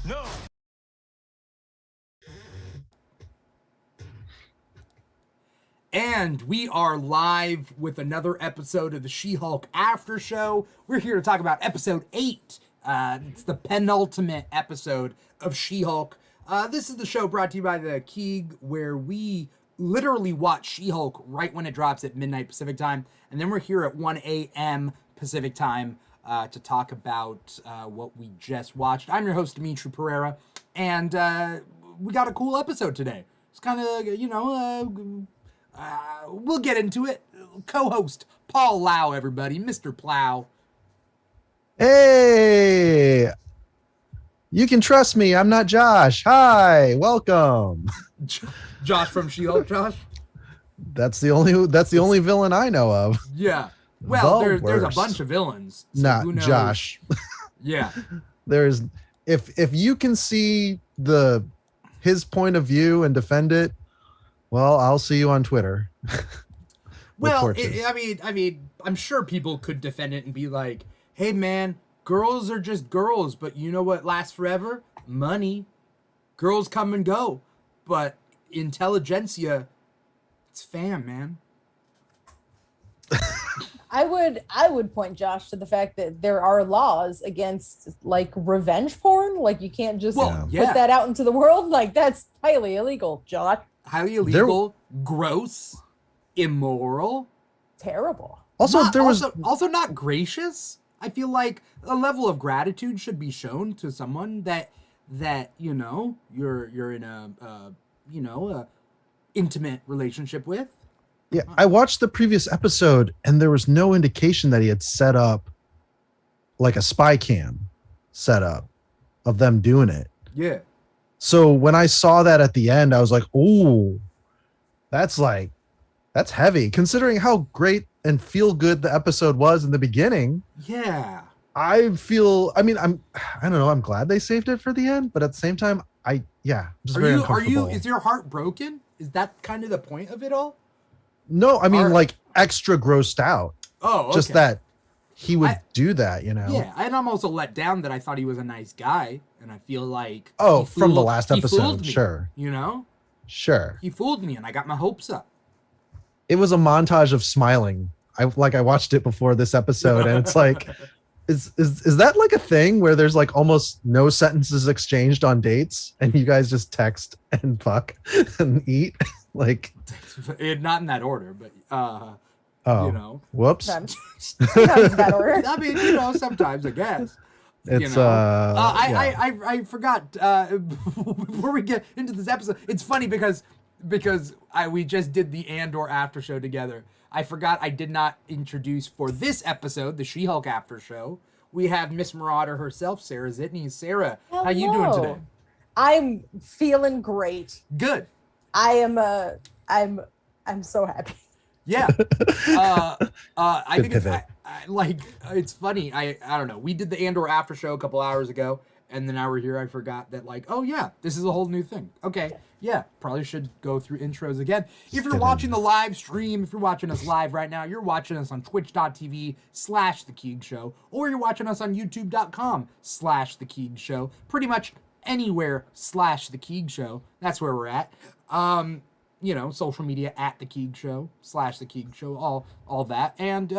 No. And we are live with another episode of the She-Hulk Aftershow. We're here to talk about episode 8. It's the penultimate episode of She-Hulk. This is the show brought to you by the Keeg, where we literally watch She-Hulk right when it drops at midnight Pacific time. And then we're here at 1 a.m. Pacific time to talk about what we just watched. I'm your host, Dimitri Pereira. And we got a cool episode today. It's kind of, we'll get into it. Co-host Paul Lau, everybody, Mr. Plow. Hey, you can trust me. I'm not Josh. Hi, welcome. Josh from She-Hulk. Josh. That's the only villain I know of. Yeah. Well, there's a worst. bunch of villains. So Not who knows? Josh. Yeah. There's if you can see his point of view and defend it, well, I'll see you on Twitter. Well, I mean, I'm sure people could defend it and be like, "Hey, man, girls are just girls, but you know what lasts forever? Money. Girls come and go, but intelligentsia, it's fam, man." I would point, Josh, to the fact that there are laws against like revenge porn. Like you can't just put that out into the world. Like that's highly illegal, Josh. Highly illegal, gross, immoral, terrible. Also, also not gracious. I feel like a level of gratitude should be shown to someone that you know you're in a intimate relationship with. Yeah, I watched the previous episode and there was no indication that he had set up like a spy cam setup of them doing it. Yeah. So when I saw that at the end, I was like, "Ooh, that's heavy." Considering how great and feel good the episode was in the beginning. Yeah. I don't know. I'm glad they saved it for the end, but at the same time, very uncomfortable. Is your heart broken? Is that kind of the point of it all? No, I mean like extra grossed out. Oh, okay. Just that he would do that, you know? Yeah, and I'm also let down that I thought he was a nice guy, and I feel like from the last episode, sure. You know? Sure. He fooled me, and I got my hopes up. It was a montage of smiling. I watched it before this episode, and it's like, is that like a thing where there's like almost no sentences exchanged on dates, and you guys just text and fuck and eat? Like, not in that order, but you know, whoops. Sometimes that order. I mean, you know, sometimes I guess. It's I forgot before we get into this episode. It's funny because we just did the Andor after show together. I forgot I did not introduce for this episode the She-Hulk after show. We have Miss Marauder herself, Sarah Zitney. Sarah, Hello. how you doing today? I'm feeling great. Good. I'm so happy. Yeah. I think it's funny. I don't know. We did the Andor after show a couple hours ago, and then now we're here. I forgot that, like, oh yeah, this is a whole new thing. Okay. Yeah. Probably should go through intros again. If you're watching the live stream, if you're watching us live right now, you're watching us on twitch.tv/The Keeg Show, or you're watching us on youtube.com/The Keeg Show. Pretty much anywhere /The Keeg Show. That's where we're at. You know, social media at The Keeg Show /The Keeg Show, all that. And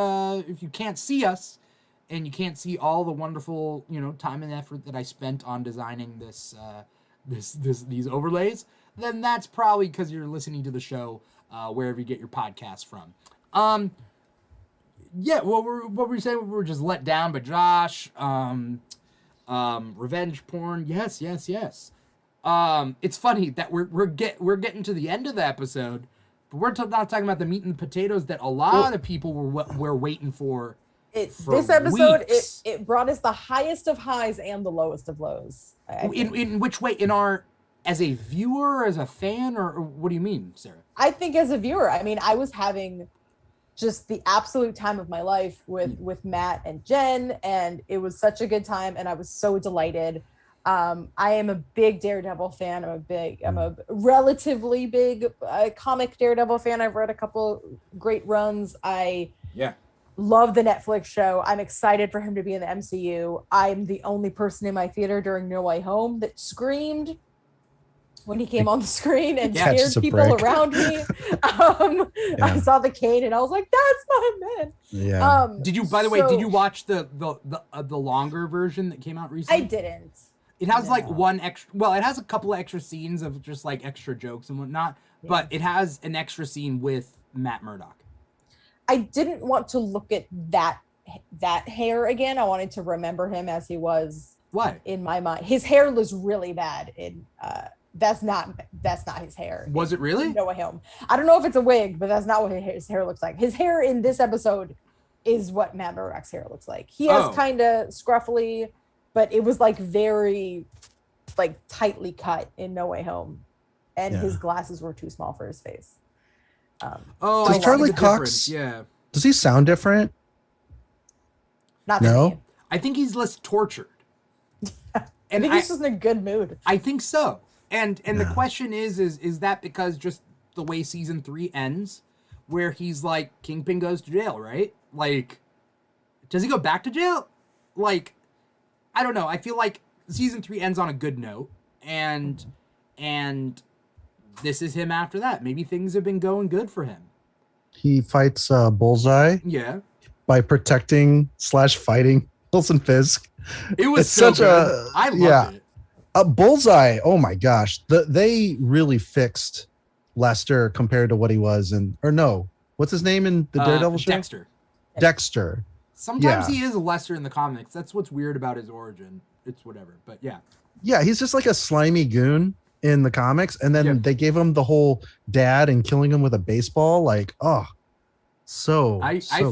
if you can't see us and you can't see all the wonderful, you know, time and effort that I spent on designing these overlays, then that's probably because you're listening to the show wherever you get your podcasts from. Yeah, what were we saying? We were just let down by Josh. Revenge porn. Yes. It's funny that we're getting to the end of the episode, but we're not talking about the meat and potatoes that a lot of people were waiting for. This episode, weeks. it brought us the highest of highs and the lowest of lows. In which way? As a viewer, as a fan, or what do you mean, Sarah? I think as a viewer, I mean, I was having just the absolute time of my life with Matt and Jen, and it was such a good time, and I was so delighted. I am a big Daredevil fan. I'm a relatively big comic Daredevil fan. I've read a couple great runs. Love the Netflix show. I'm excited for him to be in the MCU. I'm the only person in my theater during No Way Home that screamed when he came on the screen and scared people around me. I saw the cane and I was like, "That's my man." Yeah. Did you? By the way, did you watch the longer version that came out recently? I didn't. It has like one extra. Well, it has a couple of extra scenes of just like extra jokes and whatnot. Yeah. But it has an extra scene with Matt Murdock. I didn't want to look at that hair again. I wanted to remember him as he was. Why? In my mind, his hair was really bad. That's not his hair. Was it really? No Way Home. I don't know if it's a wig, but that's not what his hair looks like. His hair in this episode is what Matt Murdock's hair looks like. He has kind of scruffly, but it was like very like tightly cut in No Way Home, and his glasses were too small for his face. Does Charlie Cox? Yeah. Does he sound different? Not to me. I think he's less tortured. I think he's just in a good mood. I think so. And the question is that because just the way season 3 ends, where he's like Kingpin goes to jail, right? Like, does he go back to jail? Like, I don't know. I feel like season 3 ends on a good note, and this is him after that. Maybe things have been going good for him. He fights Bullseye. Yeah. By protecting / fighting Wilson Fisk. It was such good. I loved it. Bullseye. Oh my gosh. They really fixed Lester compared to what he was what's his name in the Daredevil show? Dexter. Sometimes he is a Lester in the comics. That's what's weird about his origin. It's whatever, but yeah. Yeah, he's just like a slimy goon in the comics, and then they gave him the whole dad and killing him with a baseball. Like, I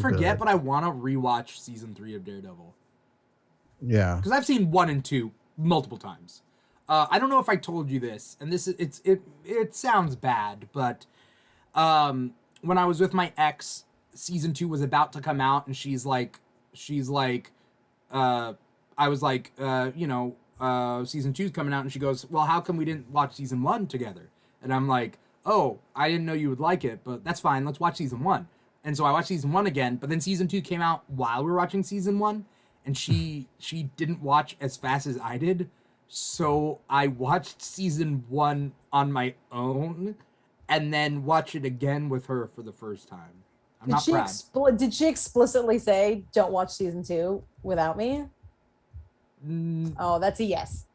forget, but I want to rewatch season 3 of Daredevil. Yeah, because I've seen 1 and 2 multiple times. I don't know if I told you this, and it sounds bad, but when I was with my ex, season 2 was about to come out, and she's like, I was like, season 2's coming out, and she goes, well, how come we didn't watch season 1 together? And I'm like, oh, I didn't know you would like it, but that's fine. Let's watch season 1. And so I watched season 1 again, but then season 2 came out while we were watching season 1, and she didn't watch as fast as I did. So I watched season 1 on my own and then watch it again with her for the first time. I'm not proud. Did she explicitly say, don't watch season 2 without me? Oh, that's a yes.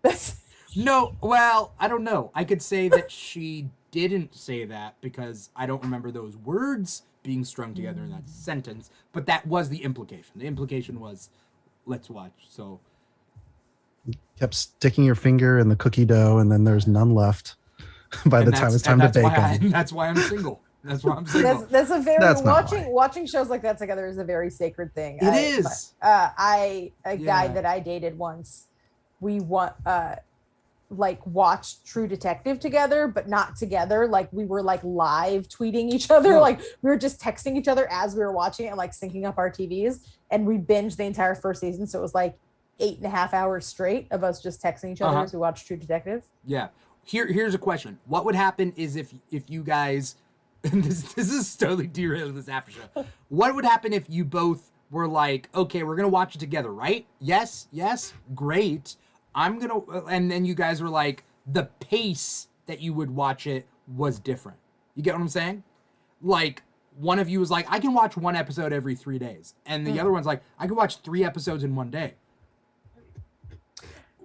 No, well, I don't know. I could say that she didn't say that because I don't remember those words being strung together in that sentence, but that was the implication. The implication was, let's watch. So kept sticking your finger in the cookie dough, and then there's none left by the time it's time to bake them. That's why I'm single. That's why I'm single. That's a very watching shows like that together is a very sacred thing. It is. A guy that I dated once, we watched True Detective together, but not together. Like we were like live tweeting each other. Like we were just texting each other as we were watching it and like syncing up our TVs. And we binged the entire first season. So it was like 8.5 hours straight of us just texting each other as we watched True Detective. Yeah. Here's a question. What would happen is if you guys, this is totally derailing this after show. What would happen if you both were like, okay, we're going to watch it together, right? Yes, great. And then you guys were like, the pace that you would watch it was different. You get what I'm saying? Like, one of you was like, I can watch 1 episode every 3 days. And the other one's like, I can watch 3 episodes in 1 day.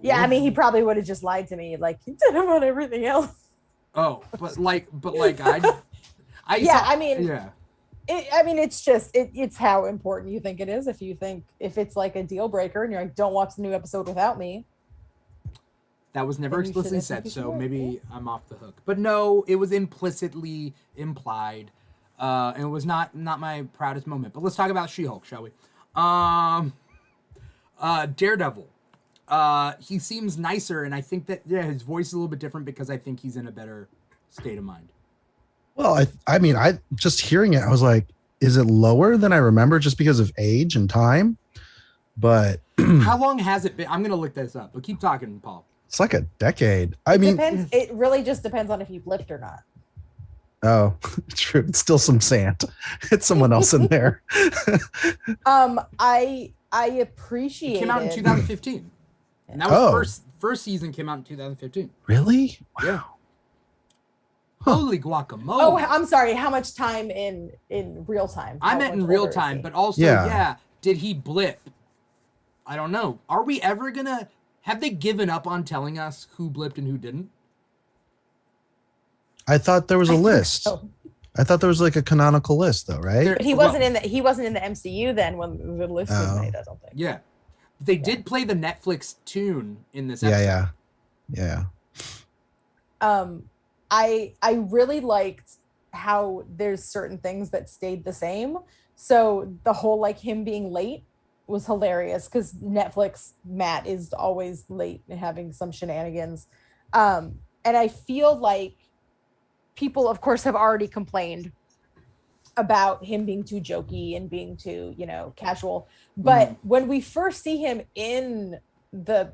Yeah, I mean, he probably would have just lied to me. Like, he did about everything else. Oh, but it's how important you think it is. If it's like a deal breaker and you're like, don't watch the new episode without me. That was never explicitly said, so maybe I'm off the hook. But no, it was implicitly implied. And it was not my proudest moment. But let's talk about She-Hulk, shall we? Daredevil. He seems nicer, and I think that his voice is a little bit different because I think he's in a better state of mind. Well, I mean, just hearing it, I was like, is it lower than I remember just because of age and time? But how long has it been? I'm gonna look this up, but keep talking, Paul. It's like a decade. It really just depends on if you've lived or not. Oh, true. It's still some sand. It's someone else in there. I appreciate It came out in it. 2015. And that was first season came out in 2015. Really? Wow. Yeah. Huh. Holy guacamole. Oh, I'm sorry. How much time in real time? I meant in real time, but also, did he blip? I don't know. Are we ever gonna have they given up on telling us who blipped and who didn't? I thought there was a list. So. I thought there was like a canonical list, though, right? But he wasn't in the MCU then when the list was made. I don't think. Yeah, they did play the Netflix tune in this episode. Yeah. I really liked how there's certain things that stayed the same. So the whole like him being late was hilarious because Netflix Matt is always late and having some shenanigans. And I feel like people, of course, have already complained about him being too jokey and being too, casual. But when we first see him in the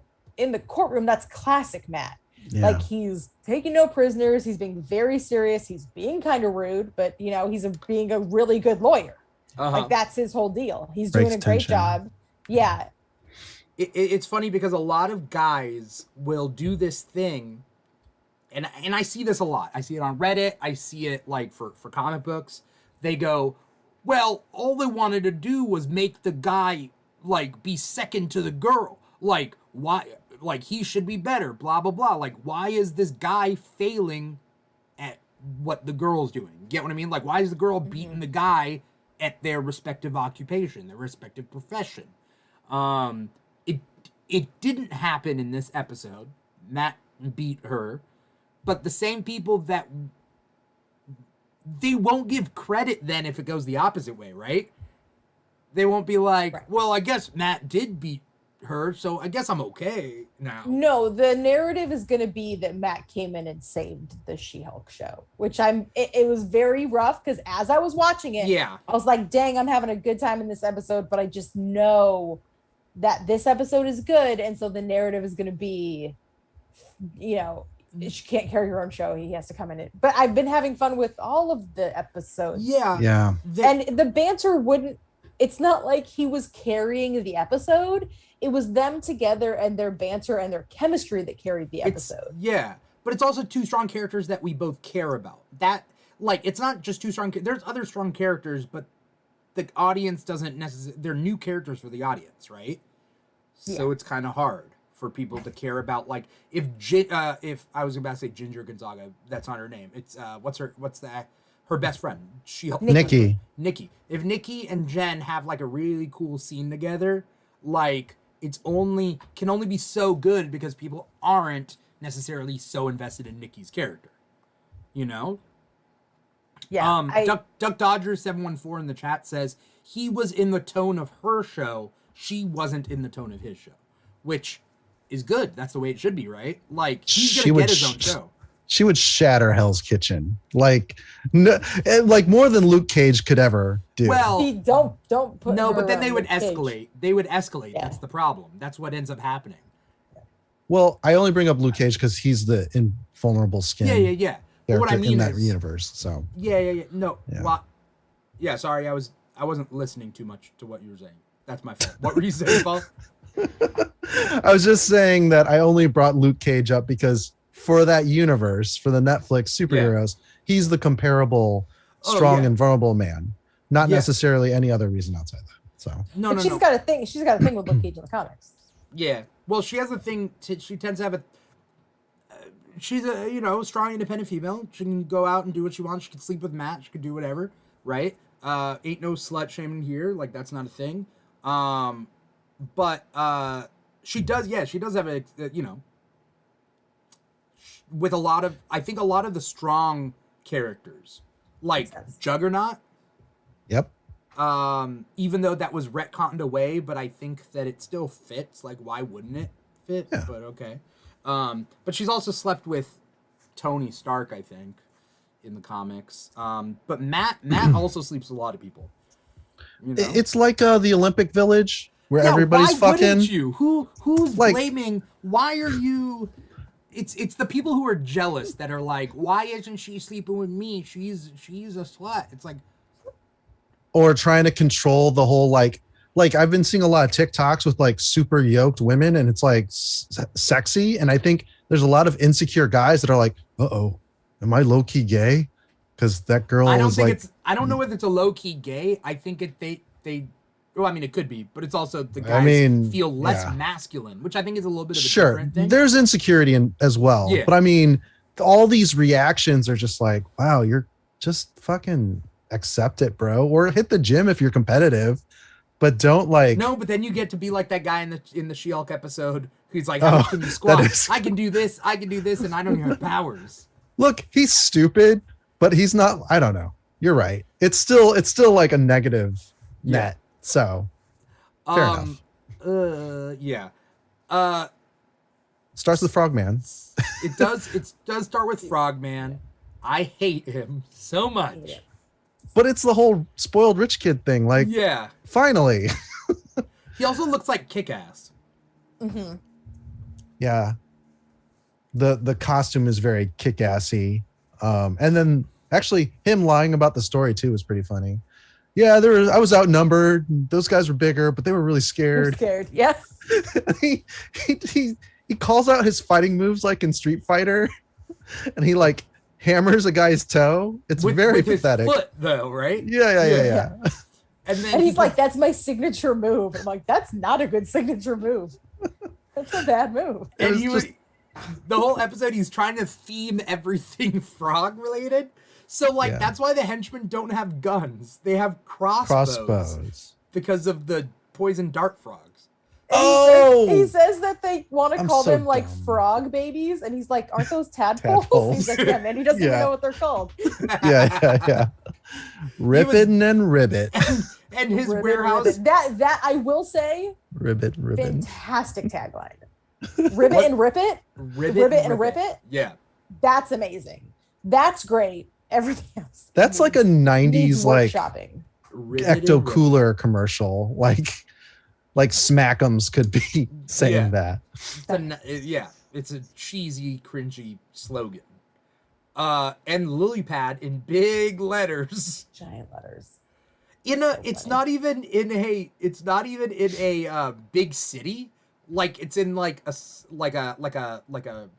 courtroom, that's classic Matt. Yeah. Like he's taking no prisoners. He's being very serious. He's being kind of rude, but he's being a really good lawyer. Like that's his whole deal. He's doing a great job. Yeah. It's funny because a lot of guys will do this thing. And I see this a lot. I see it on Reddit. I see it like for comic books. They go, well, all they wanted to do was make the guy like be second to the girl. Like why? Like he should be better. Blah blah blah. Like why is this guy failing at what the girl's doing? Get what I mean? Like why is the girl beating the guy at their respective occupation, their respective profession? It didn't happen in this episode. Matt beat her. But the same people that they won't give credit then if it goes the opposite way, right? They won't be like, well, I guess Matt did beat her, so I guess I'm okay now. No, the narrative is going to be that Matt came in and saved the She-Hulk show, which it was very rough because as I was watching it, I was like, dang, I'm having a good time in this episode, but I just know that this episode is good. And so the narrative is going to be, she can't carry her own show. He has to come in it. But I've been having fun with all of the episodes. Yeah. And the banter it's not like he was carrying the episode. It was them together and their banter and their chemistry that carried the episode. But it's also two strong characters that we both care about. That, like, it's not just two strong. There's other strong characters, but the audience doesn't necessarily. They're new characters for the audience, right? So it's kind of hard for people to care about. Like, if I was about to say Ginger Gonzaga, that's not her name. It's her best friend. Nikki. If Nikki and Jen have like a really cool scene together, like can only be so good because people aren't necessarily so invested in Nikki's character. Yeah. Duck Dodger 714 in the chat says he was in the tone of her show. She wasn't in the tone of his show, which is good. That's the way it should be, right? Like he's gonna get his own show. She would shatter Hell's Kitchen, like more than Luke Cage could ever do. Well, don't put no, but then they would escalate. Cage. They would escalate. Yeah. That's the problem. That's what ends up happening. Well, I only bring up Luke Cage because he's the invulnerable skin. Yeah. But what I mean in that universe. So yeah. No. Yeah. Well, sorry, I wasn't listening too much to what you were saying. That's my fault. What were you saying, Paul? I was just saying that I only brought Luke Cage up because for that universe, for the Netflix superheroes, he's the comparable, strong and vulnerable man. Not necessarily any other reason outside that. So no, she's got a thing. She's got a thing with Luke Cage in the comics. Yeah. Well, she has a thing. She tends to have she's a strong, independent female. She can go out and do what she wants. She can sleep with Matt. She can do whatever. Right? Ain't no slut shaming here. Like that's not a thing. But she does. Yeah, she does have a with a lot of the strong characters, like Juggernaut. Yep. Even though that was retconned away, but I think that it still fits. Like, why wouldn't it fit? Yeah. But okay. But she's also slept with Tony Stark, I think, in the comics. But Matt also sleeps with a lot of people. It's like the Olympic Village where everybody's why fucking. You? Who's like, blaming? Why are you? it's the people who are jealous that are like, why isn't she sleeping with me? She's a slut. It's like, or trying to control the whole like I've been seeing a lot of TikToks with like super yoked women, and it's like sexy. And I think there's a lot of insecure guys that are like, uh-oh, am I low key gay? Because that girl I don't is think like, I don't know if it's a low key gay. I think they well, I mean, it could be, but it's also the guys feel less masculine, which I think is a little bit of a different thing. There's insecurity as well. Yeah. But I mean, all these reactions are just like, wow, you're just fucking accept it, bro. Or hit the gym if you're competitive, but don't like. No, but then you get to be like that guy in the She-Hulk episode who's like, how much can you squat? I can do this, and I don't even have powers. Look, he's stupid, but he's not. I don't know. You're right. It's still like a negative net. So fair enough. Yeah. Starts with Frogman. It does start with Frogman. I hate him so much. But it's the whole spoiled rich kid thing. Like, finally. He also looks like Kick-Ass. Mm-hmm. Yeah. The costume is very Kick-Assy. And then actually him lying about the story too was pretty funny. Yeah, I was outnumbered. Those guys were bigger, but they were really scared. Yeah. he calls out his fighting moves like in Street Fighter, and he like hammers a guy's toe. It's very pathetic. His foot, though, right? Yeah. And then he's like, "That's my signature move." I'm like, "That's not a good signature move. That's a bad move." And the whole episode, he's trying to theme everything frog related. So, like, that's why the henchmen don't have guns. They have crossbows. Because of the poison dart frogs. He says that they want to call them, like, frog babies. And he's like, aren't those tadpoles? He's like, yeah, man, he doesn't even know what they're called. Yeah. Ribbit and Ribbit. And his Ribbit, warehouse. Ribbit. That, I will say, Ribbit. Fantastic tagline. Ribbit and Rip It? Ribbit and Rip It? Yeah. That's amazing. That's great. Everything else. That's like a 90s like shopping. Ecto Cooler commercial. Like Smack'ems could be saying that. It's a cheesy, cringy slogan. And lily pad in big letters. Giant letters. It's not even in a big city. Like it's in like a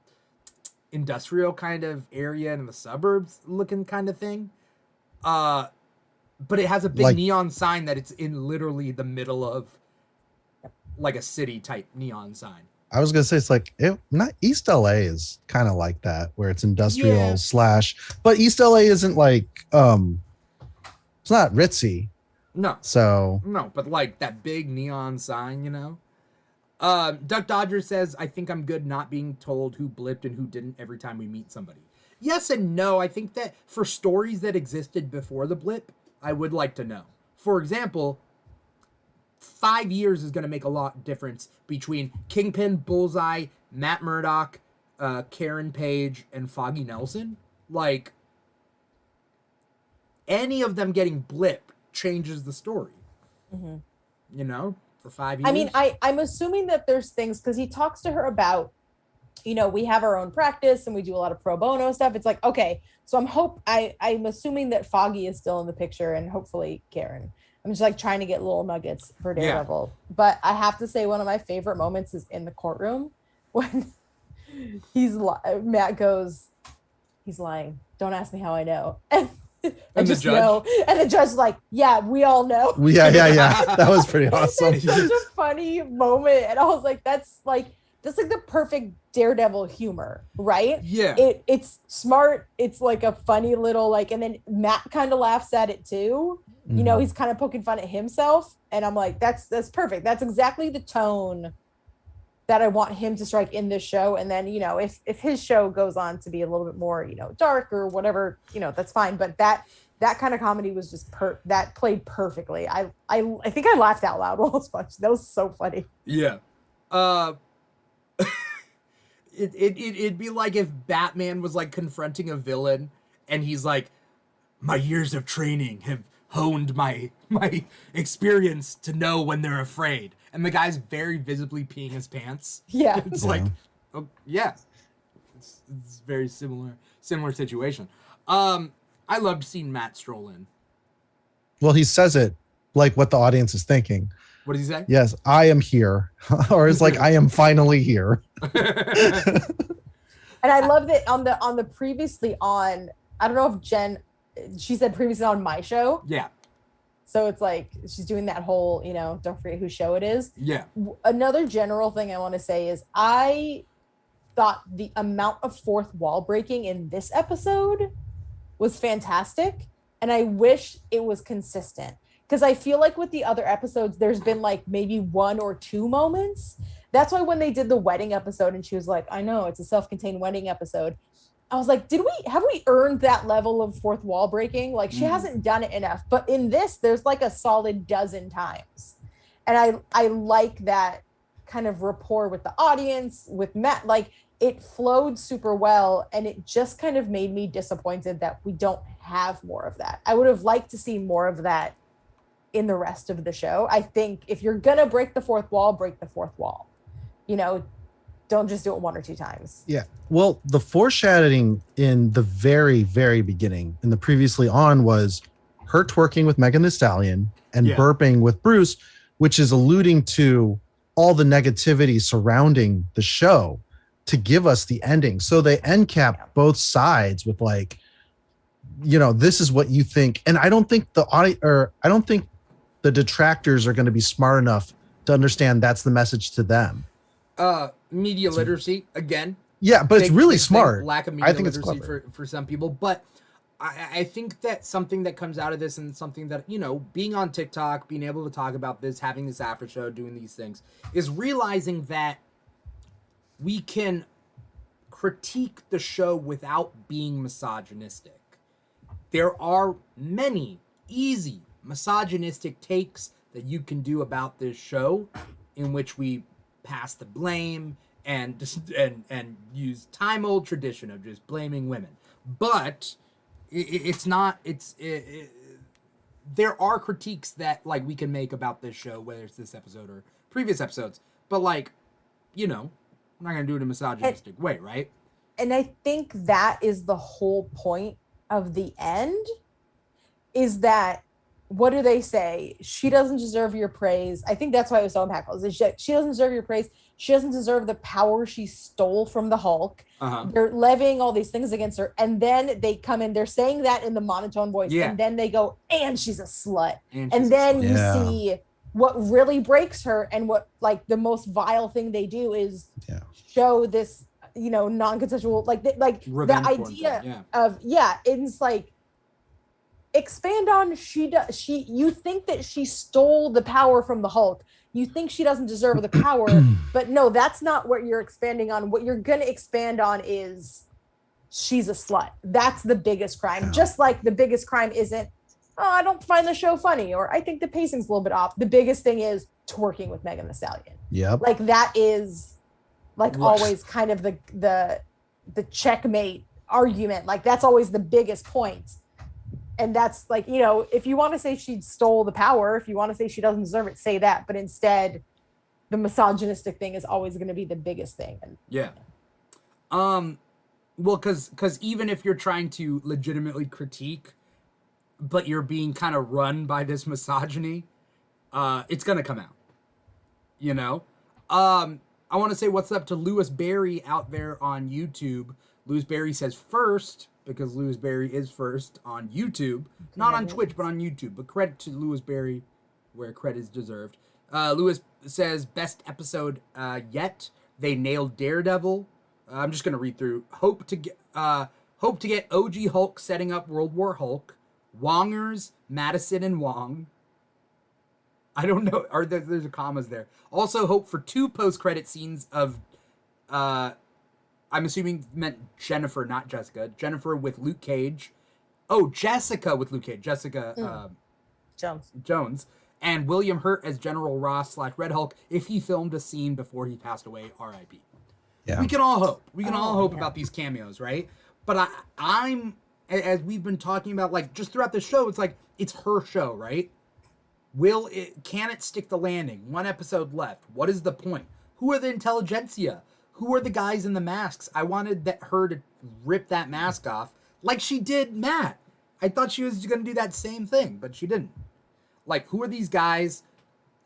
industrial kind of area in the suburbs looking kind of thing. But it has a big neon sign that it's in literally the middle of like a city type neon sign. I was gonna say it's like not East LA is kind of like that where it's industrial / but East LA isn't like it's not ritzy. No. So no, but like that big neon sign, you know. Duck Dodger says, I think I'm good not being told who blipped and who didn't every time we meet somebody. Yes and no. I think that for stories that existed before the blip, I would like to know. For example, 5 years is going to make a lot of difference between Kingpin, Bullseye, Matt Murdock, Karen Page, and Foggy Nelson. Like, any of them getting blipped changes the story. Mm-hmm. You know? For 5 years. I mean, I'm assuming that there's things because he talks to her about, we have our own practice and we do a lot of pro bono stuff. It's like, okay, so I'm assuming that Foggy is still in the picture and hopefully Karen. I'm just like trying to get little nuggets for Daredevil. Yeah. But I have to say one of my favorite moments is in the courtroom when Matt goes, he's lying. Don't ask me how I know. And just know. And the judge's like, yeah, we all know. Yeah. That was pretty awesome. It's such a funny moment. And I was like, that's like the perfect Daredevil humor, right? Yeah. It's smart. It's like a funny little and then Matt kind of laughs at it too. Mm-hmm. He's kind of poking fun at himself. And I'm like, that's perfect. That's exactly the tone that I want him to strike in this show. And then, if his show goes on to be a little bit more, dark or whatever, that's fine. But that kind of comedy was just that played perfectly. I think I laughed out loud almost much. That was so funny. Yeah. It'd be like if Batman was like confronting a villain and he's like, my years of training have honed my experience to know when they're afraid. And the guy's very visibly peeing his pants. Yeah. It's like, oh, yeah. It's very similar situation. I loved seeing Matt stroll in. Well, he says it like what the audience is thinking. What does he say? Yes, I am here. Or it's like, I am finally here. And I love that on the previously on, I don't know if Jen, she said previously on my show. Yeah. So it's like she's doing that whole, don't forget whose show it is. Yeah. Another general thing I want to say is I thought the amount of fourth wall breaking in this episode was fantastic. And I wish it was consistent. Because I feel like with the other episodes, there's been like maybe 1 or 2 moments. That's why when they did the wedding episode and she was like, I know it's a self-contained wedding episode. I was like, have we earned that level of fourth wall breaking? Like she hasn't done it enough. But in this, there's like a solid dozen times. And I like that kind of rapport with the audience, with Matt. Like it flowed super well. And it just kind of made me disappointed that we don't have more of that. I would have liked to see more of that in the rest of the show. I think if you're gonna break the fourth wall, break the fourth wall. Don't just do it 1 or 2 times. Yeah. Well, the foreshadowing in the very, very beginning, in the previously on, was her twerking with Megan Thee Stallion and burping with Bruce, which is alluding to all the negativity surrounding the show to give us the ending. So they end cap both sides with like, this is what you think. And I don't think I don't think the detractors are going to be smart enough to understand that's the message to them. Media literacy again. Yeah, but it's really smart. Lack of media literacy for some people, but I think that something that comes out of this and something that, being on TikTok, being able to talk about this, having this after show, doing these things, is realizing that we can critique the show without being misogynistic. There are many easy misogynistic takes that you can do about this show in which we pass the blame and use time old tradition of just blaming women. But there are critiques that like we can make about this show, whether it's this episode or previous episodes, but like, I'm not going to do it in a misogynistic way, right? And I think that is the whole point of the end, is that, what do they say? She doesn't deserve your praise. I think that's why it was so impactful. She doesn't deserve your praise. She doesn't deserve the power she stole from the Hulk. They're levying all these things against her. And then they come in, they're saying that in the monotone voice. Yeah. And then they go, and she's a slut. And then you see what really breaks her, and what like the most vile thing they do is show this, non-consensual, like the idea of, it's like, expand on you think that she stole the power from the Hulk. You think she doesn't deserve the power, but no, that's not what you're expanding on. What you're going to expand on is she's a slut. That's the biggest crime. Yeah. Just like the biggest crime isn't, I don't find the show funny, or I think the pacing's a little bit off. The biggest thing is twerking with Megan Thee Stallion. Yep. Like that is like always kind of the checkmate argument. Like that's always the biggest point. And that's like, if you want to say she stole the power, if you want to say she doesn't deserve it, say that. But instead, the misogynistic thing is always going to be the biggest thing. Yeah. Well, because even if you're trying to legitimately critique, but you're being kind of run by this misogyny, it's going to come out. I want to say what's up to Lewis Berry out there on YouTube. Lewis Berry says first, because Lewis Berry is first on YouTube, not on Twitch, but on YouTube. But credit to Lewis Berry where credit is deserved. Lewis says best episode yet. They nailed Daredevil. I'm just gonna read through. Hope to get OG Hulk setting up World War Hulk. Wongers, Madison and Wong. I don't know. There's a commas there. Also hope for 2 post-credit scenes of I'm assuming meant Jennifer, not Jessica. Jennifer with Luke Cage. Oh, Jessica with Luke Cage. Jessica Jones. And William Hurt as General Ross / Red Hulk if he filmed a scene before he passed away, R.I.P. Yeah. We can all hope. We can all hope about these cameos, right? But I'm, as we've been talking about, like, just throughout the show, it's like, it's her show, right? Can it stick the landing? 1 episode left. What is the point? Who are the intelligentsia? who are the guys in the masks? I wanted her to rip that mask off like she did Matt. I thought she was going to do that same thing, but she didn't. Like, who are these guys?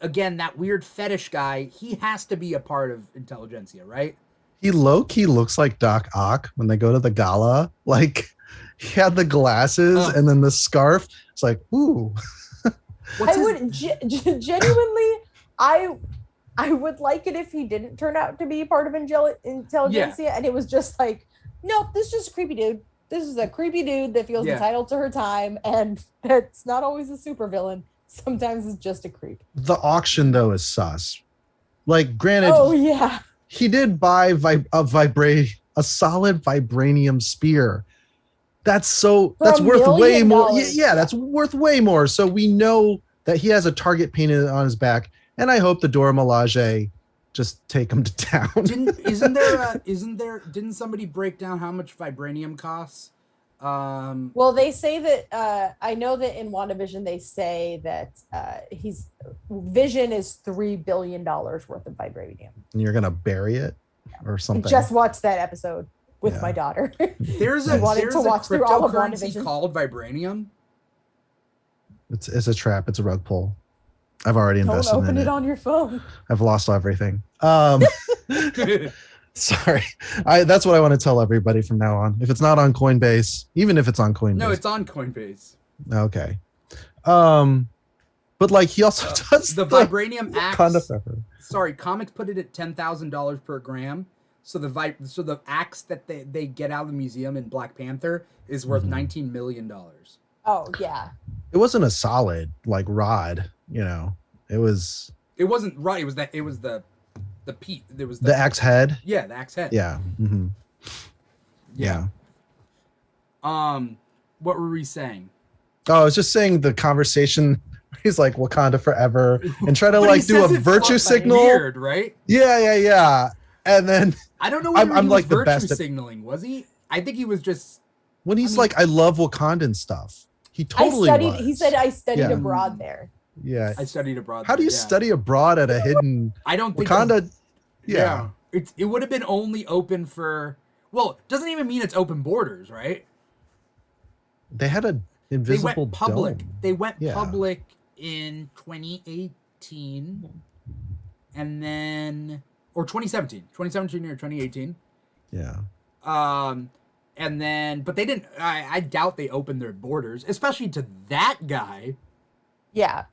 Again, that weird fetish guy, he has to be a part of Intelligentsia, right? He low-key looks like Doc Ock when they go to the gala. Like, he had the glasses and then the scarf. It's like, ooh. Genuinely, I would like it if he didn't turn out to be part of Intelligentsia, and it was just like, nope, this is just a creepy dude. This is a creepy dude that feels entitled to her time, and that's not always a supervillain. Sometimes it's just a creep. The auction, though, is sus. Like, granted, he did buy a solid vibranium spear. That's worth way more. Yeah, that's worth way more. So we know that he has a target painted on his back, and I hope the Dora Milaje just take him to town. Didn't somebody break down how much vibranium costs? Well, they say that I know that in WandaVision they say that Vision is $3 billion worth of vibranium. And you're gonna bury it or something. I just watched that episode with my daughter. There's a cryptocurrency called vibranium. It's a trap. It's a rug pull. I've already invested in it. Don't open it on your phone. I've lost everything. Sorry. That's what I want to tell everybody from now on. If it's not on Coinbase, even if it's on Coinbase. No, it's on Coinbase. Okay. But like he also does the vibranium axe. Sorry, comics put it at $10,000 per gram. So the axe that they get out of the museum in Black Panther is worth $19 million. Oh yeah. It wasn't a solid like rod, you know. It wasn't right. It was the Pete. There was the axe head. Yeah, the axe head. Yeah. Mm-hmm. Yeah. What were we saying? Oh, I was just saying the conversation. He's like Wakanda forever, and try to like do a virtue signal. Weird, right? Yeah. And then I don't know whether I'm he like was the virtue best signaling. Was he? I think he was just when he's like, I love Wakandan stuff. He totally was. He said I studied abroad there. Yeah, I studied abroad. How do you study abroad at a hidden? I don't think Wakanda. It would have been only open for. Well, it doesn't even mean it's open borders, right? They had an invisible. They went public. Dome. They went public in 2018, and then or 2017 or 2018. Yeah. And then, but they didn't. I doubt they opened their borders, especially to that guy. Yeah.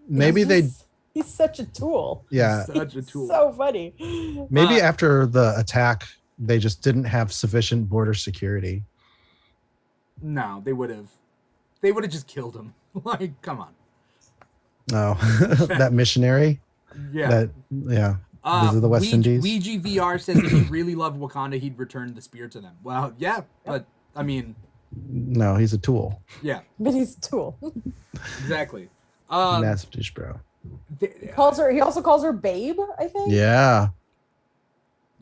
Maybe he's such a tool. Yeah. Such a tool. So funny. Maybe after the attack, they just didn't have sufficient border security. No, they would have. They would have just killed him. Like, come on. No, that missionary. Yeah. These are the West Indies. Ouija VR says if he really loved Wakanda, he'd return the spear to them. Well, yeah, but I mean. No, he's a tool. Yeah. But he's a tool. Exactly. Massive dish, bro. He also calls her babe, I think. Yeah.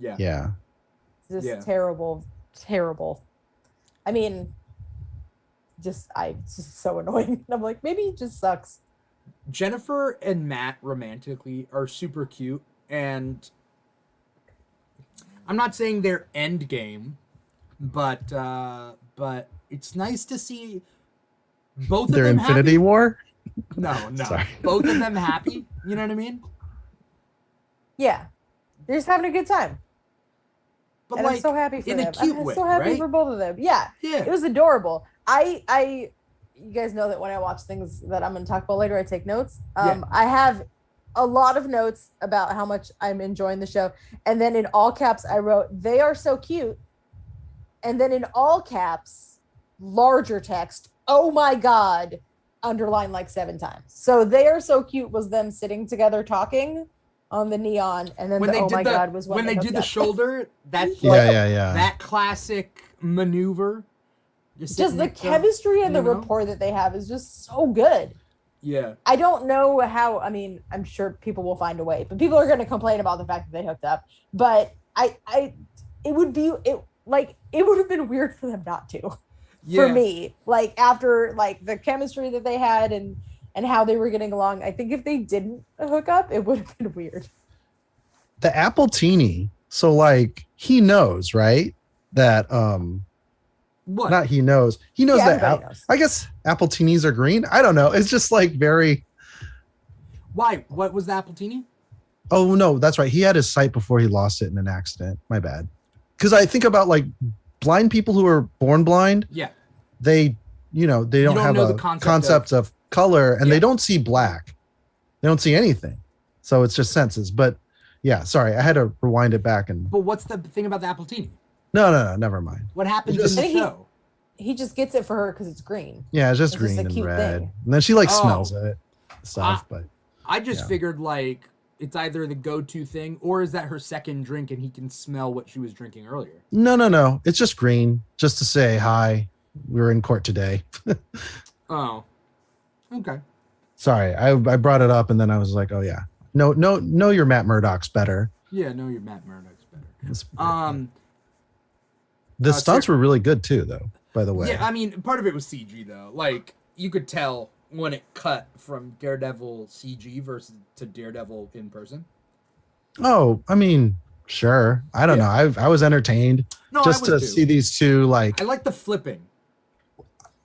Yeah. Just terrible. I mean, it's just so annoying. I'm like, maybe he just sucks. Jennifer and Matt romantically are super cute, and I'm not saying they're end game, but it's nice to see both of them Infinity happy. War? No. Sorry. Both of them happy. You know what I mean? Yeah. They're just having a good time. But and like, I'm so happy for in them. a cute way, so happy right? for both of them. Yeah. It was adorable. You guys know that when I watch things that I'm going to talk about later, I take notes. I have a lot of notes about how much I'm enjoying the show. And then in all caps, I wrote, they are so cute. And then in all caps, larger text, oh my God, underlined like 7 times. So they are so cute was them sitting together talking on the neon. And then God was when they did the shoulder, that that classic maneuver. Just the chemistry and the rapport that they have is just so good. Yeah. I don't know how, I mean, I'm sure people will find a way, but people are going to complain about the fact that they hooked up. But it would have been weird for them not to. For me, like after like the chemistry that they had and how they were getting along, I think if they didn't hook up, it would have been weird. The Apple Teeny So like he knows, right? That What? not he knows. He knows Yeah, that everybody knows. I guess appletini are green. I don't know. It's just like very. Why? What was the Appletini? Oh no, that's right. He had his sight before he lost it in an accident. My bad. Because I think about like blind people who are born blind. Yeah. They, they don't don't have know a the concept of color, and Yeah. they don't see black. They don't see anything. So it's just senses. But yeah, sorry, I had to rewind it back and. But what's the thing about the Appletini? No, never mind. What happens Just- in the I think show? He just gets it for her because it's green. Yeah, it's just It's just green a and cute red, thing. and then she like Oh. smells it, stuff. But I just Yeah. figured like it's either the go-to thing or is that her second drink and he can smell what she was drinking earlier. no, it's just green, just to say hi. We were in court today. Oh, okay. Sorry, I brought it up, and then I was like, oh yeah, no, your Matt Murdock's better. Yeah, no, your Matt Murdock's better. It's- the stunts Sarah- were really good too, though. By the way, Yeah, I mean, part of it was CG though. Like you could tell when it cut from Daredevil CG versus to Daredevil in person. oh, I mean, sure. I don't know. I was entertained No, just I to was too. see these two. Like, I like the flipping.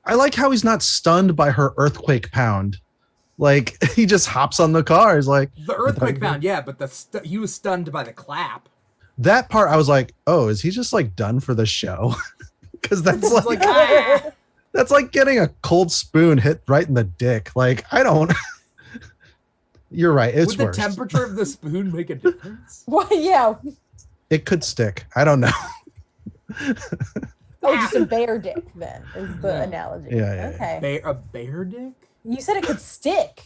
I like how he's not stunned by her earthquake pound. Like he just hops on the car. He's like The earthquake pound, yeah, but he was stunned by the clap. that part. I was like, oh, is he just like done for the show? Because that's It's like, like ah! that's like getting a cold spoon hit right in the dick. Like I don't. You're right. It's Would the worse. temperature of the spoon make a difference? Why? Yeah. It could stick. I don't know. Oh, just a bear dick then is the Yeah. analogy. Yeah. Okay. A bear dick You said it could stick.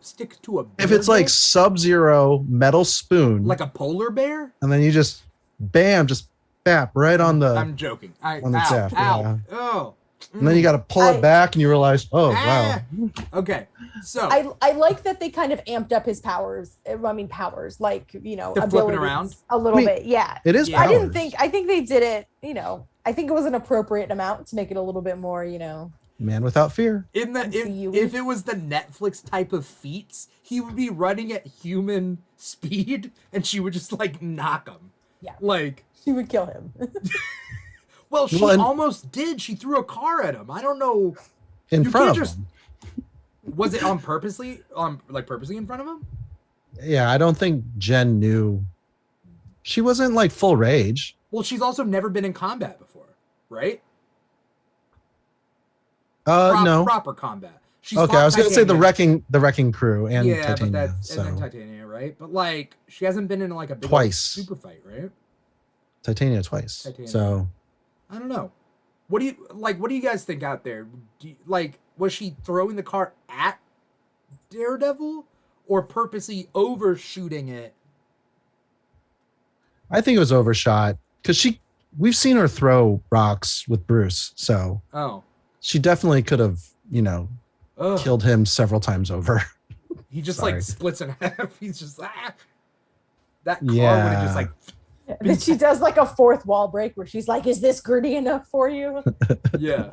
stick to a bear If it's like dick? Sub-Zero metal spoon, like a polar bear. and then you just bam, just bap right on the, I'm joking. on the Ow, shaft, ow. yeah. Oh. and then you got to pull it back, and you realize, oh wow, Okay, so I like that they kind of amped up his powers. I mean, powers, like, The flipping around? abilities a little Wait, bit. Yeah. it is. Yeah. I didn't powers. think they did it, I think it was an appropriate amount to make it a little bit more, Man without fear. MCU-y. if it was the Netflix type of feats, he would be running at human speed, and she would just like knock him. Yeah. Like, she would kill him. well, she Well, and- almost did. She threw a car at him. I don't know. In You front can't of just- him. Was it on purposely? Purposely in front of him? Yeah, I don't think Jen knew. She wasn't like full rage. Well, she's also never been in combat before, right? No. Proper combat. She's Okay, fought I was gonna say the Titania. wrecking crew and Yeah, Titania. but that's So and then Titania, right? But like, she hasn't been in like a big Twice. super fight, right? Titania twice. Titania. So I don't know. What do you guys think out there? Was she throwing the car at Daredevil or purposely overshooting it? I think it was overshot because we've seen her throw rocks with Bruce, so Oh, she definitely could have, ugh. killed him several times over. He just Sorry. like splits in half. He's just that car would Yeah. have just like And then she does like a fourth wall break where she's like, "Is this gritty enough for you?" yeah.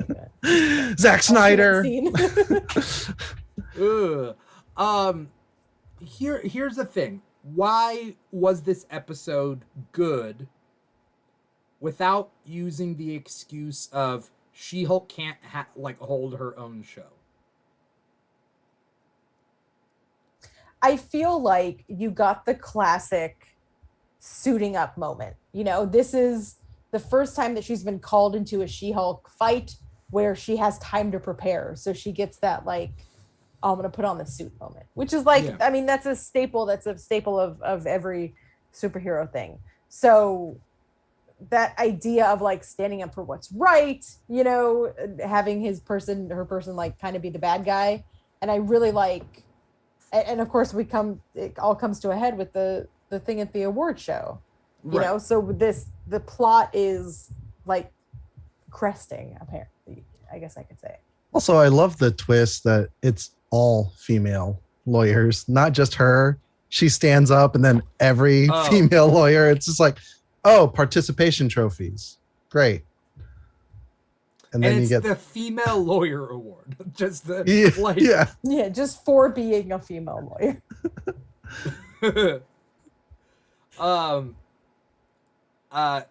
Zack Snyder. Scene. Ugh. Here's the thing. Why was this episode good without using the excuse of She-Hulk can't hold her own show? I feel like you got the classic suiting up moment. This is the first time that she's been called into a She-Hulk fight where she has time to prepare. So she gets that like, oh, I'm going to put on the suit moment, which is like, Yeah. I mean, that's a staple. That's a staple of every superhero thing. So that idea of like standing up for what's right, having her person like kind of be the bad guy. And I really like, and of course it all comes to a head with the thing at the award show, Right. so the plot is like cresting, apparently, I guess I could say. Also, I love the twist that it's all female lawyers, not just her. She stands up and then every Oh. female lawyer, it's just like, oh, participation trophies. Great. And then And you it's get the female lawyer award. Just the yeah. Yeah, just for being a female lawyer. I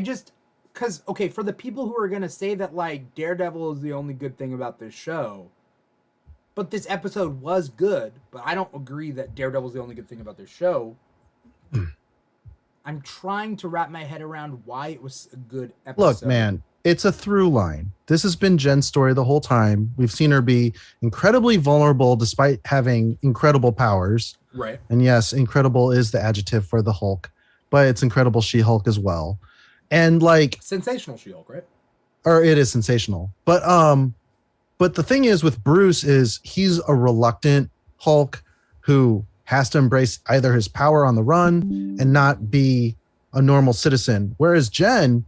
just, because, okay, for the people who are going to say that, like, Daredevil is the only good thing about this show, but this episode was good, but I don't agree that Daredevil is the only good thing about this show. I'm trying to wrap my head around why it was a good episode. Look, man, it's a through line. This has been Jen's story the whole time. We've seen her be incredibly vulnerable despite having incredible powers. Right. And yes, incredible is the adjective for the Hulk, but it's incredible She-Hulk as well. And like sensational She-Hulk, right? Or it is sensational. But the thing is with Bruce is he's a reluctant Hulk who has to embrace either his power on the run and not be a normal citizen. Whereas Jen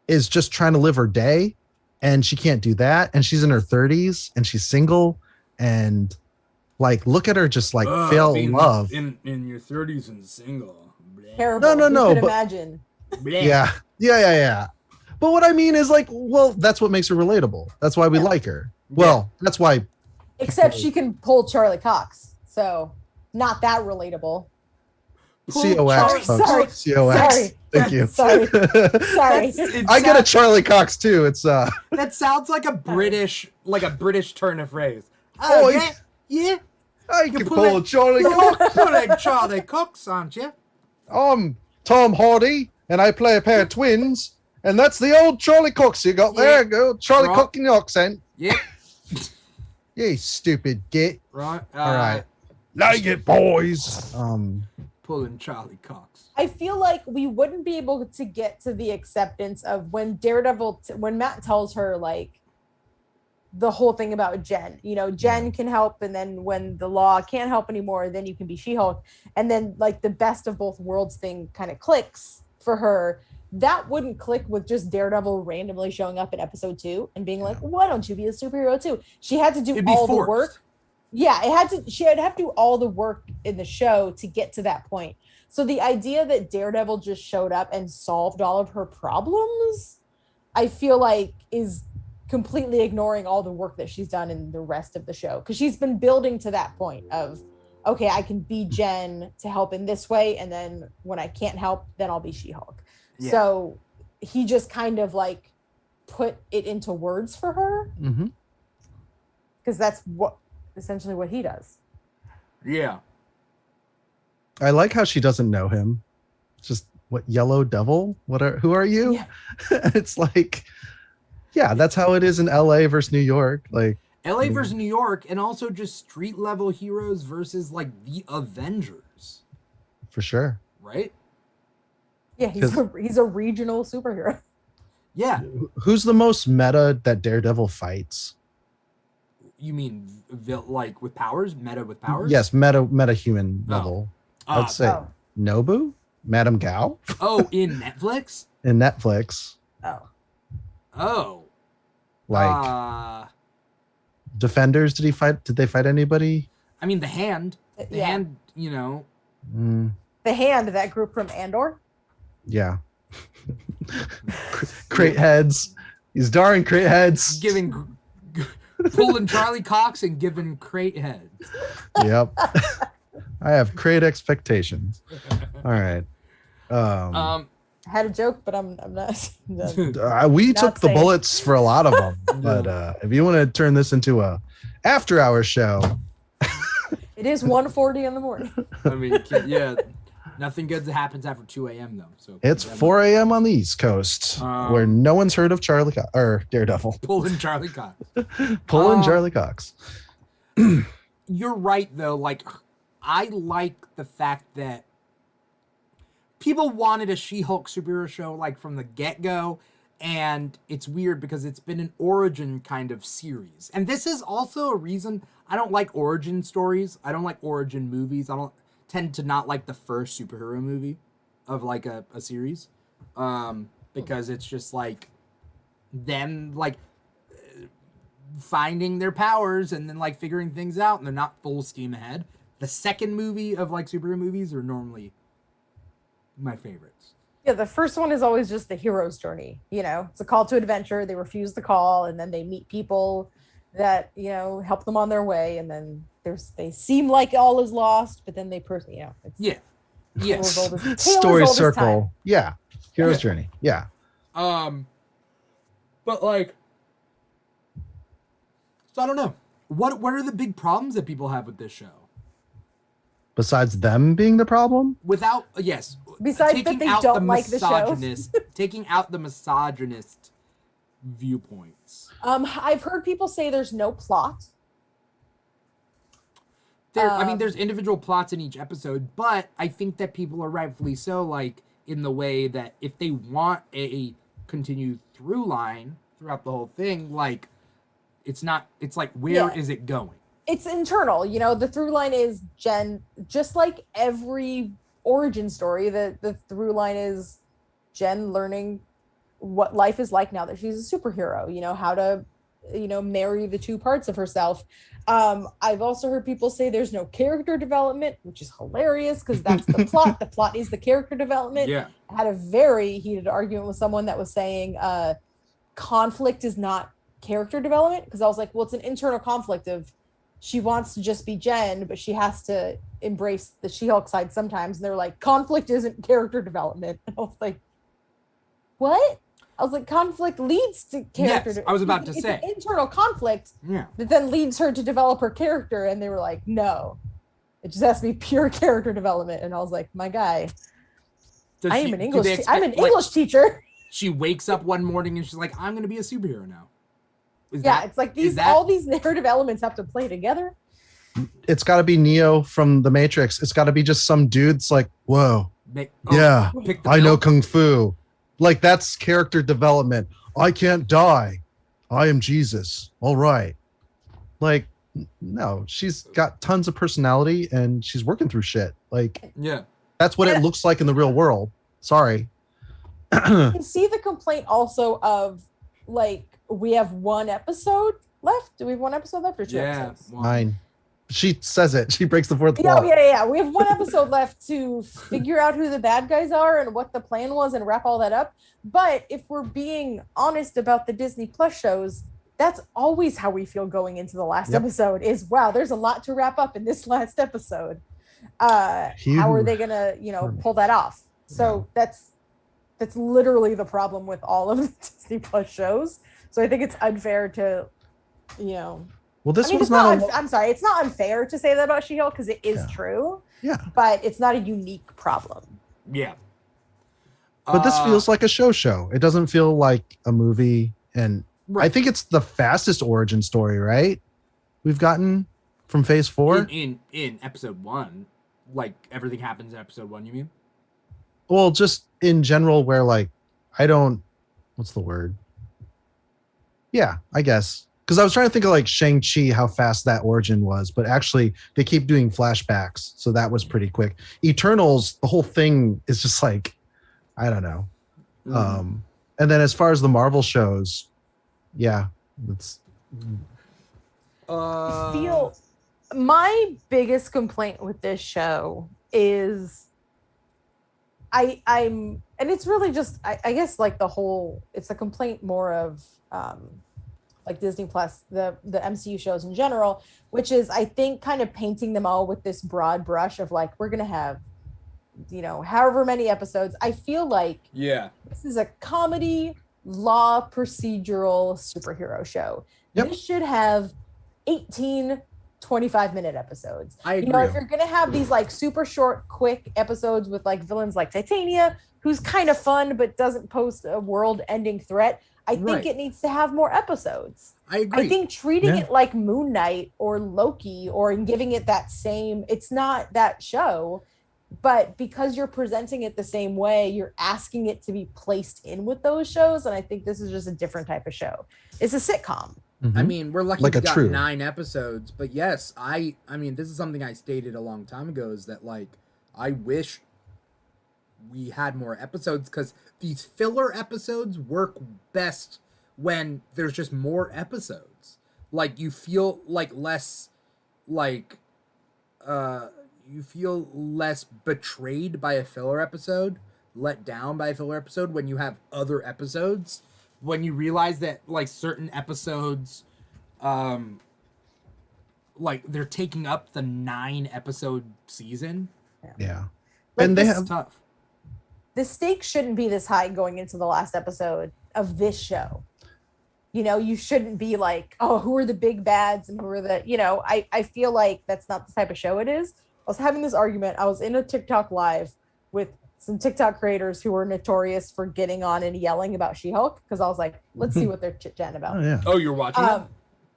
is just trying to live her day and she can't do that. And she's in her 30s and she's single and like, look at her just like fail in love. In your 30s and single. Terrible. No. But, imagine. Yeah. But what I mean is like, well, that's what makes her relatable. That's why we like her. Well, that's why. Except she can pull Charlie Cox. So not that relatable. COX, folks. Sorry. COX. Sorry. Thank you. Sorry. I get a Charlie Cox too. It's that sounds like a British turn of phrase. Oh yeah. I can pull a Charlie Cox. Pulling Charlie Cox, aren't you? I'm Tom Hardy, and I play a pair of twins, and that's the old Charlie Cox you got there. Go Charlie Cox in your accent. Yeah. You stupid git. Right. All right. Like it, boys. Pulling Charlie Cox. I feel like we wouldn't be able to get to the acceptance of when Daredevil, when Matt tells her like the whole thing about Jen, Jen can help. And then when the law can't help anymore, then you can be She-Hulk. And then like the best of both worlds thing kind of clicks for her. That wouldn't click with just Daredevil randomly showing up in episode 2 and being like, why don't you be a superhero too? She had to do all the work. Yeah, she had to have to do all the work in the show to get to that point. So the idea that Daredevil just showed up and solved all of her problems, I feel like is completely ignoring all the work that she's done in the rest of the show. Because she's been building to that point of, okay, I can be Jen to help in this way. And then when I can't help, then I'll be She-Hulk. Yeah. So he just kind of like put it into words for her. Because that's essentially what he does. Yeah. I like how she doesn't know him. Just what Yellow Devil? Who are you? Yeah. It's like, yeah, that's how it is in LA versus New York. Like LA versus New York, and also just street level heroes versus like the Avengers. For sure. Right? Yeah, he's a regional superhero. Yeah. Who's the most meta that Daredevil fights? You mean like with powers? Meta with powers? Yes, meta human level. I'd say Nobu? Madame Gao? In Netflix? In Netflix. Oh. Like Defenders, did they fight anybody? I mean the Hand. The Hand, The Hand, that group from Andor? Yeah. Crate heads. He's darn crate heads. Pulling Charlie Cox and giving crate heads. Yep. I have great expectations. All right. I had a joke, but I'm not. We took the bullets for a lot of them, but if you want to turn this into a after-hour show, it is 1:40 in the morning. I mean, yeah, nothing good that happens after 2 a.m. though. So it's 4 a.m. on the East Coast, where no one's heard of Daredevil. Pulling Charlie Cox. Charlie Cox. You're right though. Like, I like the fact that people wanted a She-Hulk superhero show like from the get-go, and it's weird because it's been an origin kind of series. And this is also a reason I don't like origin stories. I don't like origin movies. I don't tend to not like the first superhero movie of like a series, because it's just like them like finding their powers and then like figuring things out, and they're not full steam ahead. The second movie of like superhero movies are normally my favorites. Yeah, the first one is always just the hero's journey. It's a call to adventure. They refuse the call, and then they meet people that help them on their way, and then they seem like all is lost, but then they Yes. Story circle. Yeah. Hero's journey. Yeah. But like, so I don't know. What are the big problems that people have with this show? Besides them being the problem? Without yes. Besides that they don't like the show. Taking out the misogynist viewpoints. I've heard people say there's no plot. I mean, there's individual plots in each episode, but I think that people are rightfully so, like, in the way that if they want a continued through line throughout the whole thing, like, it's like, where is it going? It's internal, you know, the through line is Jen, just like every origin story, the through line is Jen learning what life is like now that she's a superhero, you know, how to, you know, marry the two parts of herself. I've also heard people say there's no character development, which is hilarious because that's the plot. The plot is the character development. Yeah. I had a very heated argument with someone that was saying conflict is not character development, because I was like, well, it's an internal conflict of she wants to just be Jen, but she has to embrace the She-Hulk side sometimes. And they're like, conflict isn't character development. And I was like, what? I was like, conflict leads to character. Yes, I was about to say. An internal conflict that then leads her to develop her character. And they were like, no, it just has to be pure character development. And I was like, my guy, I'm an English teacher. She wakes up one morning and she's like, I'm going to be a superhero now. It's like all these narrative elements have to play together. It's got to be Neo from the Matrix. It's got to be just some dude's like, whoa, I know Kung Fu. Like, that's character development. I can't die. I am Jesus. All right. Like, no, she's got tons of personality and she's working through shit. Like, that's what it looks like in the real world. Sorry. You can see the complaint also of, like, we have one episode left. Do we have one episode left or two episodes? 9. She says it. She breaks the fourth wall. Yeah. We have one episode left to figure out who the bad guys are and what the plan was and wrap all that up. But if we're being honest about the Disney Plus shows, that's always how we feel going into the last episode is, wow, there's a lot to wrap up in this last episode. How are they going to, pull that off? So that's literally the problem with all of the Disney Plus shows. So I think it's unfair to, Well, this one's I'm sorry, it's not unfair to say that about She-Hulk because it is true. Yeah. But it's not a unique problem. Yeah. But this feels like a show. It doesn't feel like a movie. And I think it's the fastest origin story, right? We've gotten from phase 4. In episode 1. Like, everything happens in episode 1, you mean? Well, just in general, where, like, what's the word? Yeah, I guess. Because I was trying to think of, like, Shang-Chi, how fast that origin was. But actually, they keep doing flashbacks. So that was pretty quick. Eternals, the whole thing is just like, I don't know. And then as far as the Marvel shows, it's... I feel my biggest complaint with this show is I'm and it's really just I guess like it's a complaint more of like Disney Plus, the MCU shows in general, which is I think kind of painting them all with this broad brush of like, we're gonna have however many episodes. I feel like this is a comedy law procedural superhero show. This should have 18 25-minute episodes. I agree. If you're gonna have these like super short, quick episodes with like villains like Titania, who's kind of fun but doesn't pose a world-ending threat, I think it needs to have more episodes. I agree. I think treating it like Moon Knight or Loki and giving it that same, it's not that show, but because you're presenting it the same way, you're asking it to be placed in with those shows. And I think this is just a different type of show. It's a sitcom. Mm-hmm. I mean, we're lucky we got 9 episodes, but yes, I mean, this is something I stated a long time ago, is that like, I wish we had more episodes, because these filler episodes work best when there's just more episodes. Like, you feel like less, like, you feel less betrayed by a filler episode, let down by a filler episode when you have other episodes. When you realize that, like, certain episodes, like, they're taking up the 9-episode season. Yeah. Like, and they have tough. the stakes shouldn't be this high going into the last episode of this show. You know, you shouldn't be like, oh, who are the big bads and who are the, you know, I feel like that's not the type of show it is. I was having this argument. I was in a TikTok live with some TikTok creators who were notorious for getting on and yelling about She-Hulk, because I was like, let's see what they're chit-chatting about. Oh, yeah. Oh, you're watching it?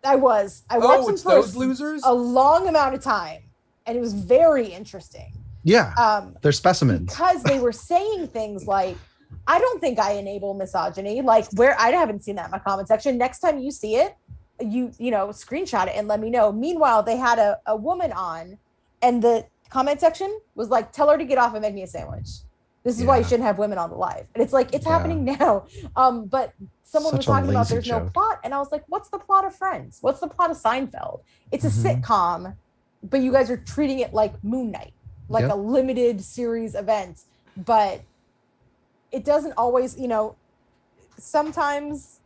I watched them for those losers? a long amount of time, and it was very interesting. Yeah, they're specimens. Because they were saying things like, I don't think I enable misogyny. Like, where I haven't seen that in my comment section. Next time you see it, you know, screenshot it and let me know. Meanwhile, they had a woman on, and the comment section was like, tell her to get off and make me a sandwich. This is why you shouldn't have women on the live. And it's like, it's happening now. But someone was talking about there's no plot. And I was like, what's the plot of Friends? What's the plot of Seinfeld? It's a sitcom, but you guys are treating it like Moon Knight, like a limited series event. But it doesn't always, you know, sometimes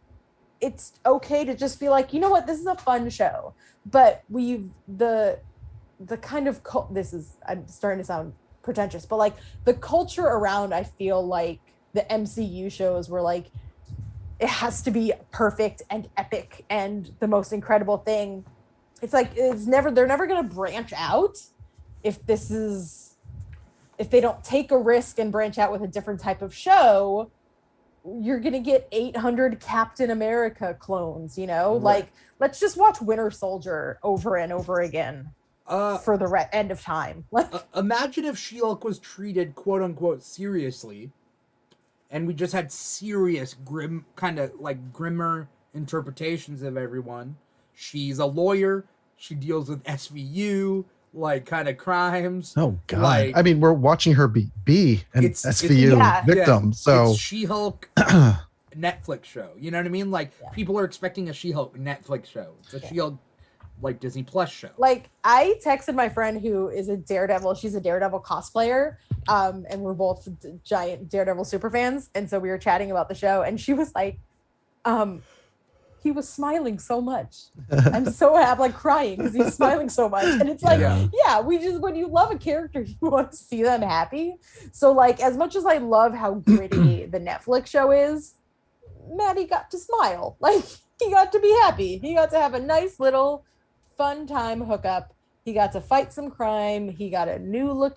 it's okay to just be like, you know what, this is a fun show. But the kind of, I'm starting to sound pretentious, but like the culture around, I feel like the MCU shows were like, it has to be perfect and epic and the most incredible thing. It's like, they're never going to branch out if they don't take a risk and branch out with a different type of show. You're going to get 800 Captain America clones, you know, like, let's just watch Winter Soldier over and over again. For the end of time. Imagine if She-Hulk was treated quote unquote seriously, and we just had serious, grim, kind of like grimmer interpretations of everyone. She's a lawyer. She deals with SVU, like kind of crimes. Oh God! Like, I mean, we're watching her be an SVU victim. So it's She-Hulk Netflix show. You know what I mean? Like people are expecting a She-Hulk Netflix show. It's a She-Hulk, like Disney Plus show. Like, I texted my friend who is a Daredevil. She's a Daredevil cosplayer. And we're both giant Daredevil super fans. And so we were chatting about the show, and she was like, he was smiling so much. I'm so happy, like crying because he's smiling so much. And it's like, when you love a character, you want to see them happy. So like, as much as I love how gritty the Netflix show is, Maddie got to smile. Like, he got to be happy. He got to have a nice little fun time hookup. He got to fight some crime. He got a new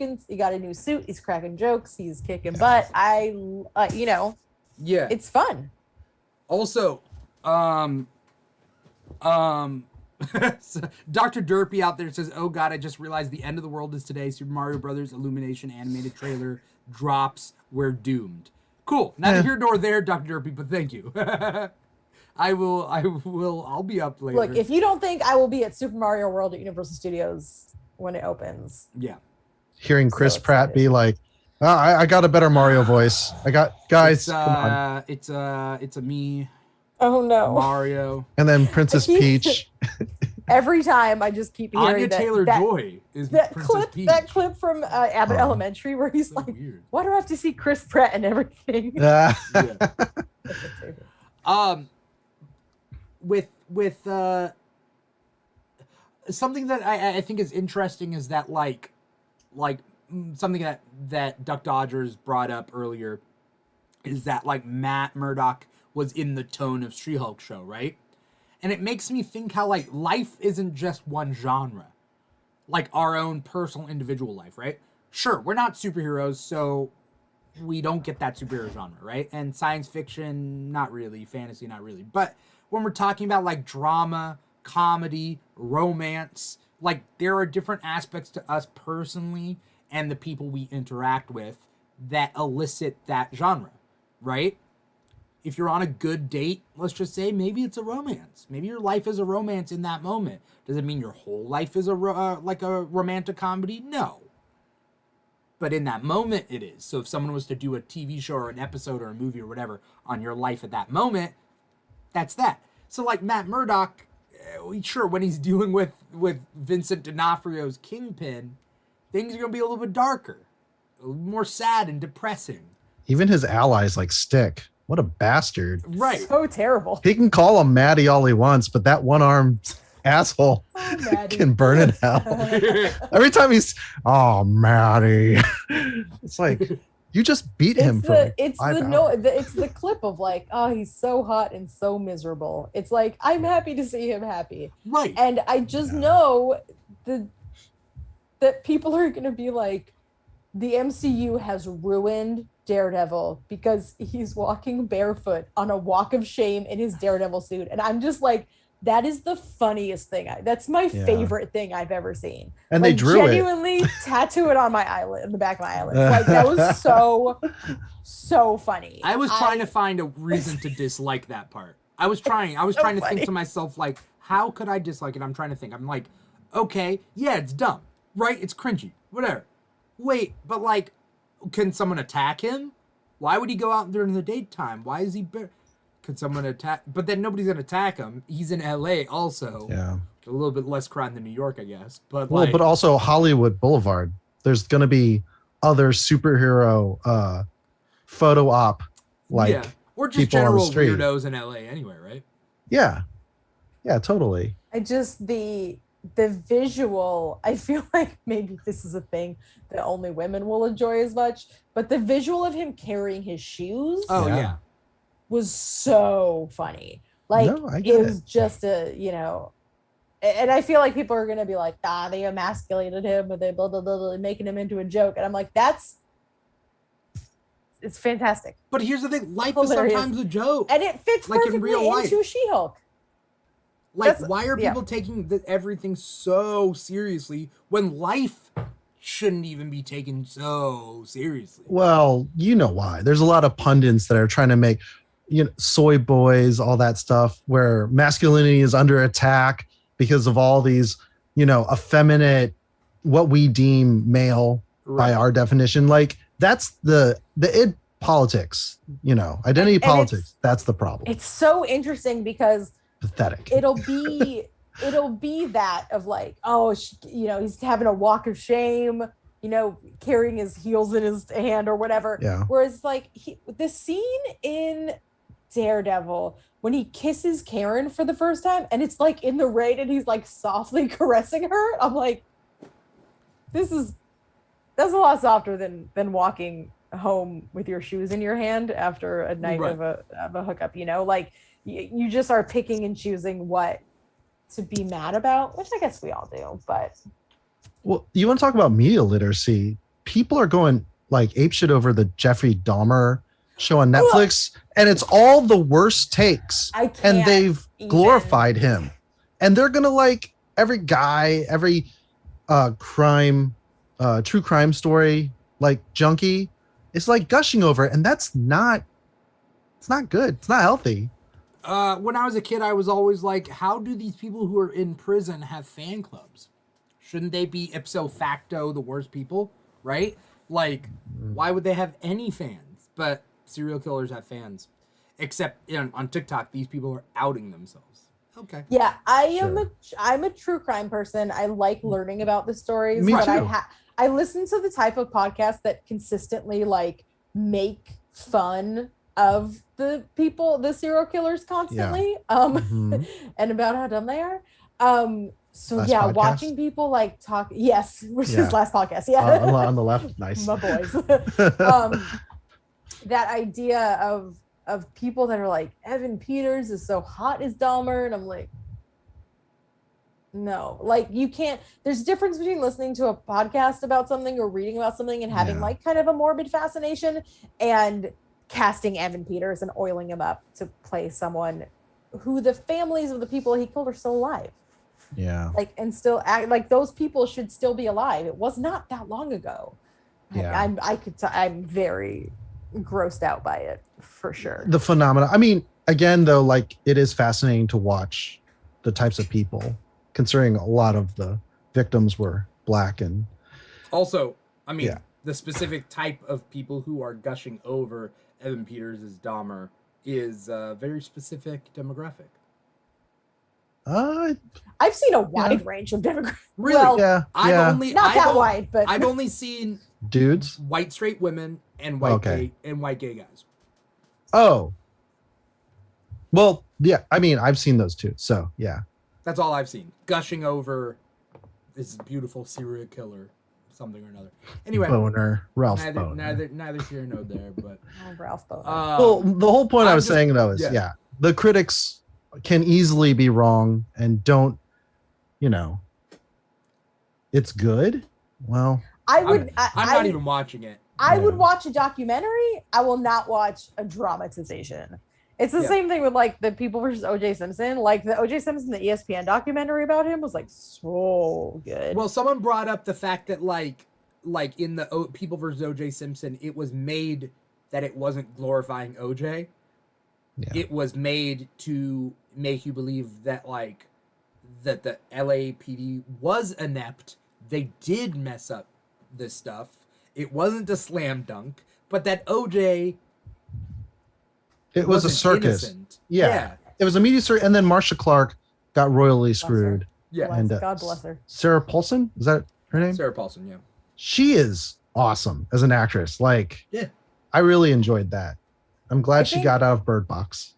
suit. He's cracking jokes. He's kicking butt. It's fun. Also, Dr. Derpy out there says, oh God, I just realized the end of the world is today. Super Mario Brothers Illumination animated trailer drops. We're doomed. Cool. Neither here nor there, Dr. Derpy, but thank you. I'll be up later. Look, if you don't think I will be at Super Mario World at Universal Studios when it opens. Yeah. Hearing Chris Pratt be like, I got a better Mario voice. Come on. It's a me. Oh no. Mario. And then Princess Peach. Every time I just keep hearing Anya Taylor-Joy is Princess Peach. That clip from Abbott Elementary where he's like, weird. Why do I have to see Chris Pratt and everything? With something that I think is interesting is that like something that Duck Dodgers brought up earlier is that like Matt Murdock was in the tone of She-Hulk show, right? And it makes me think how like life isn't just one genre, like our own personal individual life, right? Sure, we're not superheroes, so we don't get that superhero genre, right? And science fiction, not really. Fantasy, not really. But when we're talking about like drama, comedy, romance, like there are different aspects to us personally and the people we interact with that elicit that genre, right? If you're on a good date, let's just say maybe it's a romance. Maybe your life is a romance in that moment. Does it mean your whole life is like a romantic comedy? No. But in that moment, it is. So if someone was to do a TV show or an episode or a movie or whatever on your life at that moment, that's that. So like Matt Murdock, sure, when he's dealing with Vincent D'Onofrio's Kingpin, things are going to be a little bit darker, a little more sad and depressing. Even his allies like Stick. What a bastard. Right. So terrible. He can call him Maddie all he wants, but that one-armed asshole can burn in hell. Every time Maddie. It's like, You just beat him for like it's 5 the hours. no it's the clip of like, oh, he's so hot and so miserable. It's like, I'm happy to see him happy. Right. And I just know that people are gonna be like, the MCU has ruined Daredevil because he's walking barefoot on a walk of shame in his Daredevil suit. And I'm just like, that is the funniest thing. That's my favorite thing I've ever seen. And like, they drew genuinely tattoo it on my eyelid, in the back of my eyelids. Like, that was so funny. I was trying to find a reason to dislike that part. I was trying to think to myself, like, how could I dislike it? I'm trying to think. I'm like, okay, yeah, it's dumb, right? It's cringy, whatever. Wait, but like, can someone attack him? Why would he go out during the daytime? Why is he? Could someone attack? But then nobody's gonna attack him. He's in LA also. Yeah. A little bit less crime than New York, I guess. But well, like, but also Hollywood Boulevard. There's gonna be other superhero photo op or just general weirdos in LA anyway, right? Yeah, totally. I just the visual, I feel like maybe this is a thing that only women will enjoy as much, but the visual of him carrying his shoes was so funny. Like, it was just and I feel like people are gonna be like, they emasculated him, or they blah blah blah, making him into a joke, and I'm like, it's fantastic. But here's the thing: life is sometimes a joke, and it fits like perfectly in real life. into She-Hulk. Like, why are people taking everything so seriously when life shouldn't even be taken so seriously? Well, you know why. There's a lot of pundits that are trying to make, soy boys, all that stuff, where masculinity is under attack because of all these, effeminate, what we deem male by our definition. Like, that's the id politics, identity politics. That's the problem. It's so interesting because pathetic. It'll be that of like, he's having a walk of shame, carrying his heels in his hand or whatever. Yeah. Whereas like the scene in Daredevil when he kisses Karen for the first time, and it's like in the rain and he's like softly caressing her, I'm like, that's a lot softer than walking home with your shoes in your hand after a night of a hookup. Like, you just are picking and choosing what to be mad about, which I guess we all do. But well, you want to talk about media literacy? People are going like apeshit over the Jeffrey Dahmer show on Netflix, and it's all the worst takes. And they've glorified him, and they're gonna like every crime, true crime story, like junkie. It's like gushing over it, and it's not good. It's not healthy. When I was a kid, I was always like, how do these people who are in prison have fan clubs? Shouldn't they be ipso facto the worst people, right? Like, why would they have any fans? But serial killers have fans. Except on TikTok, these people are outing themselves. Okay. Yeah, I'm a true crime person. I like learning about the stories. Me but too. I listen to the type of podcast that consistently like make fun of the serial killers constantly, and about how dumb they are. Last podcast? Watching people like talk, which is last podcast, on the left, nice, my boys. That idea of people that are like, Evan Peters is so hot as Dahmer, and I'm like, no, like, you can't. There's a difference between listening to a podcast about something or reading about something and having like kind of a morbid fascination, and casting Evan Peters and oiling him up to play someone who the families of the people he killed are still alive. Yeah. Like, and still act like those people should still be alive. It was not that long ago. Yeah. I'm very grossed out by it, for sure. The phenomena. I mean, again, though, like, it is fascinating to watch the types of people, considering a lot of the victims were Black. And also, I mean, the specific type of people who are gushing over Evan Peters as Dahmer is a very specific demographic. I've seen a wide range of demographics. Really? Well, I've wide, but I've only seen dudes, white straight women, and white gay guys. Oh. Well, yeah. I mean, I've seen those too. So yeah. That's all I've seen. Gushing over this beautiful serial killer something or another. Anyway, Boner, Ralph neither Boner. neither here nor there. But Ralph Boner. Well, the whole point I was saying though is, the critics can easily be wrong and don't, it's good. Well, I'm not even watching it. I would watch a documentary. I will not watch a dramatization. It's the same thing with like the People versus O.J. Simpson. Like the O.J. Simpson, the ESPN documentary about him was like so good. Well, someone brought up the fact that like in the People versus O.J. Simpson, it was made that it wasn't glorifying O.J. Yeah. It was made to make you believe that like that the LAPD was inept. They did mess up this stuff. It wasn't a slam dunk, but that O.J. It was a circus. Yeah. It was a media circus, and then Marcia Clark got royally screwed. Yeah, and God bless her. Sarah Paulson, is that her name? Sarah Paulson, yeah. She is awesome as an actress. Like, I really enjoyed that. I'm glad she got out of Bird Box.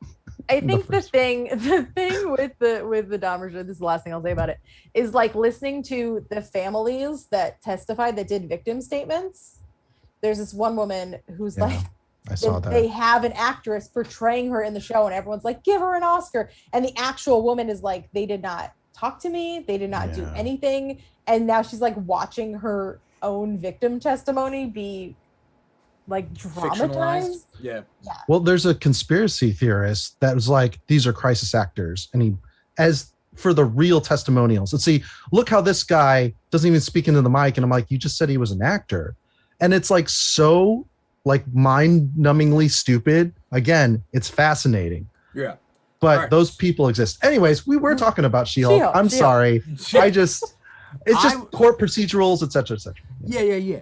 I think the thing with the Dahmer show, this is the last thing I'll say about it, is like listening to the families that testified that did victim statements. There's this one woman who's like, I saw that. They have an actress portraying her in the show, and everyone's like, give her an Oscar. And the actual woman is like, they did not talk to me. They did not do anything. And now she's like watching her own victim testimony be like dramatized. Yeah. Well, there's a conspiracy theorist that was like, these are crisis actors. And as for the real testimonials, let's see, look how this guy doesn't even speak into the mic. And I'm like, you just said he was an actor. And it's like so like mind-numbingly stupid. Again, it's fascinating. Yeah. But those people exist. Anyways, we were talking about She-Hulk. I'm sorry. It's just court procedurals, etc., etc. Yeah.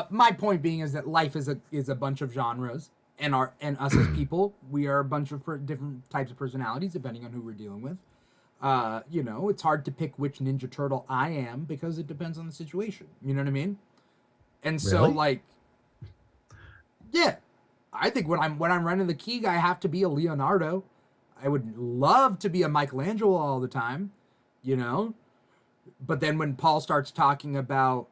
My point being is that life is a bunch of genres, and us as people, we are a bunch of different types of personalities depending on who we're dealing with. It's hard to pick which Ninja Turtle I am because it depends on the situation. You know what I mean? And so like, yeah, I think when I'm running the key, I have to be a Leonardo. I would love to be a Michelangelo all the time, But then when Paul starts talking about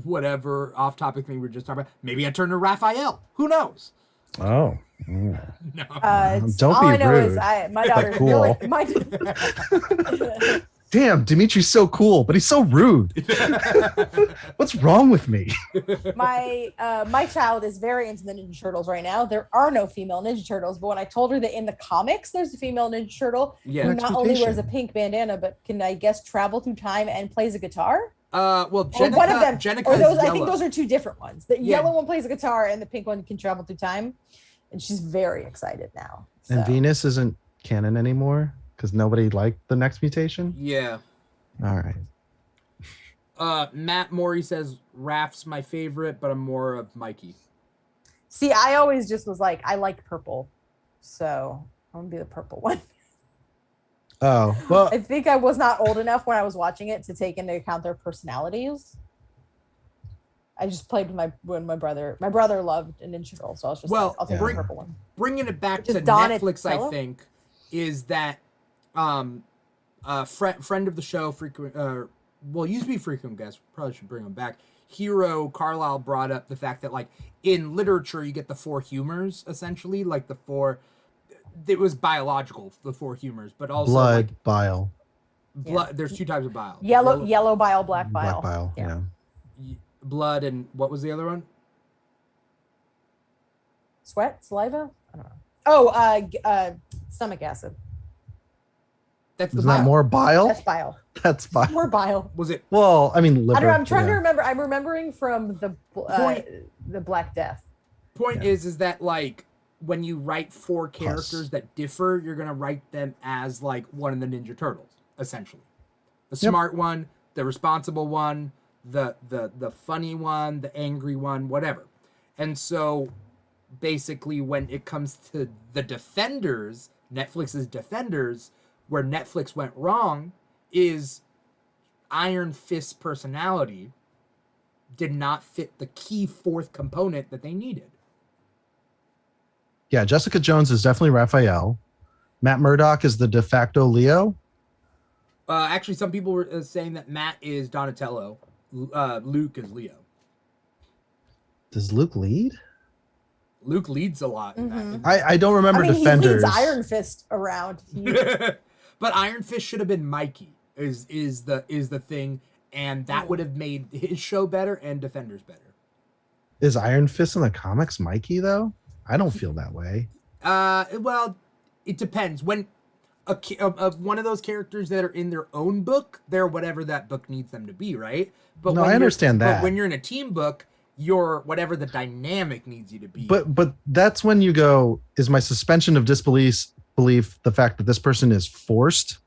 whatever off-topic thing we were just talking about, maybe I turn to Raphael. Who knows? Oh. No. Don't be rude. My daughter's cool. Damn, Dimitri's so cool, but he's so rude. What's wrong with me? My child is very into the Ninja Turtles right now. There are no female Ninja Turtles, but when I told her that in the comics there's a female Ninja Turtle who not only wears a pink bandana, but can, I guess, travel through time and plays a guitar. Well, Jenica, one of them, or those, I think those are two different ones. The yellow one plays a guitar, and the pink one can travel through time. And she's very excited now. So. And Venus isn't canon anymore because nobody liked the next mutation. Yeah. All right. Matt Morey says Raph's my favorite, but I'm more of Mikey. See, I always just was like, I like purple, so I'm gonna be the purple one. Oh, well, I think I was not old enough when I was watching it to take into account their personalities. I just played with my brother. My brother loved a Ninja Turtle, so I was just like, I'll take the purple one. Bringing it back to Netflix, I think, is that friend of the show, frequent used to be frequent guest, probably should bring him back. Hero Carlisle brought up the fact that like in literature you get the four humors essentially, like the four. It was biological, the four humors, but also blood, like, bile. Blood. There's two types of bile. Yellow bile, black bile. Black bile. Yeah. Blood and what was the other one? Sweat, saliva. I don't know. Oh, stomach acid. That's Isn't that more bile? That's bile. That's bile. More bile. Was it? Well, I mean, liver. I don't know, I'm trying to remember. I'm remembering from the Black Death. Point is that like when you write four characters that differ, you're gonna write them as like one of the Ninja Turtles, essentially. The smart one, the responsible one, the funny one, the angry one, whatever. And so basically when it comes to the Defenders, Netflix's Defenders, where Netflix went wrong is Iron Fist's personality did not fit the key fourth component that they needed. Yeah, Jessica Jones is definitely Raphael. Matt Murdock is the de facto Leo. Actually, some people were saying that Matt is Donatello, Luke is Leo. Does Luke lead? Luke leads a lot in Mhm. that. I don't remember Defenders. He leads Iron Fist around. But Iron Fist should have been Mikey. Is the thing, and that would have made his show better and Defenders better. Is Iron Fist in the comics Mikey though? I don't feel that way. Well, it depends. When one of those characters that are in their own book, they're whatever that book needs them to be, right? But no, I understand that. But when you're in a team book, you're whatever the dynamic needs you to be. But that's when you go, is my suspension of disbelief the fact that this person is forced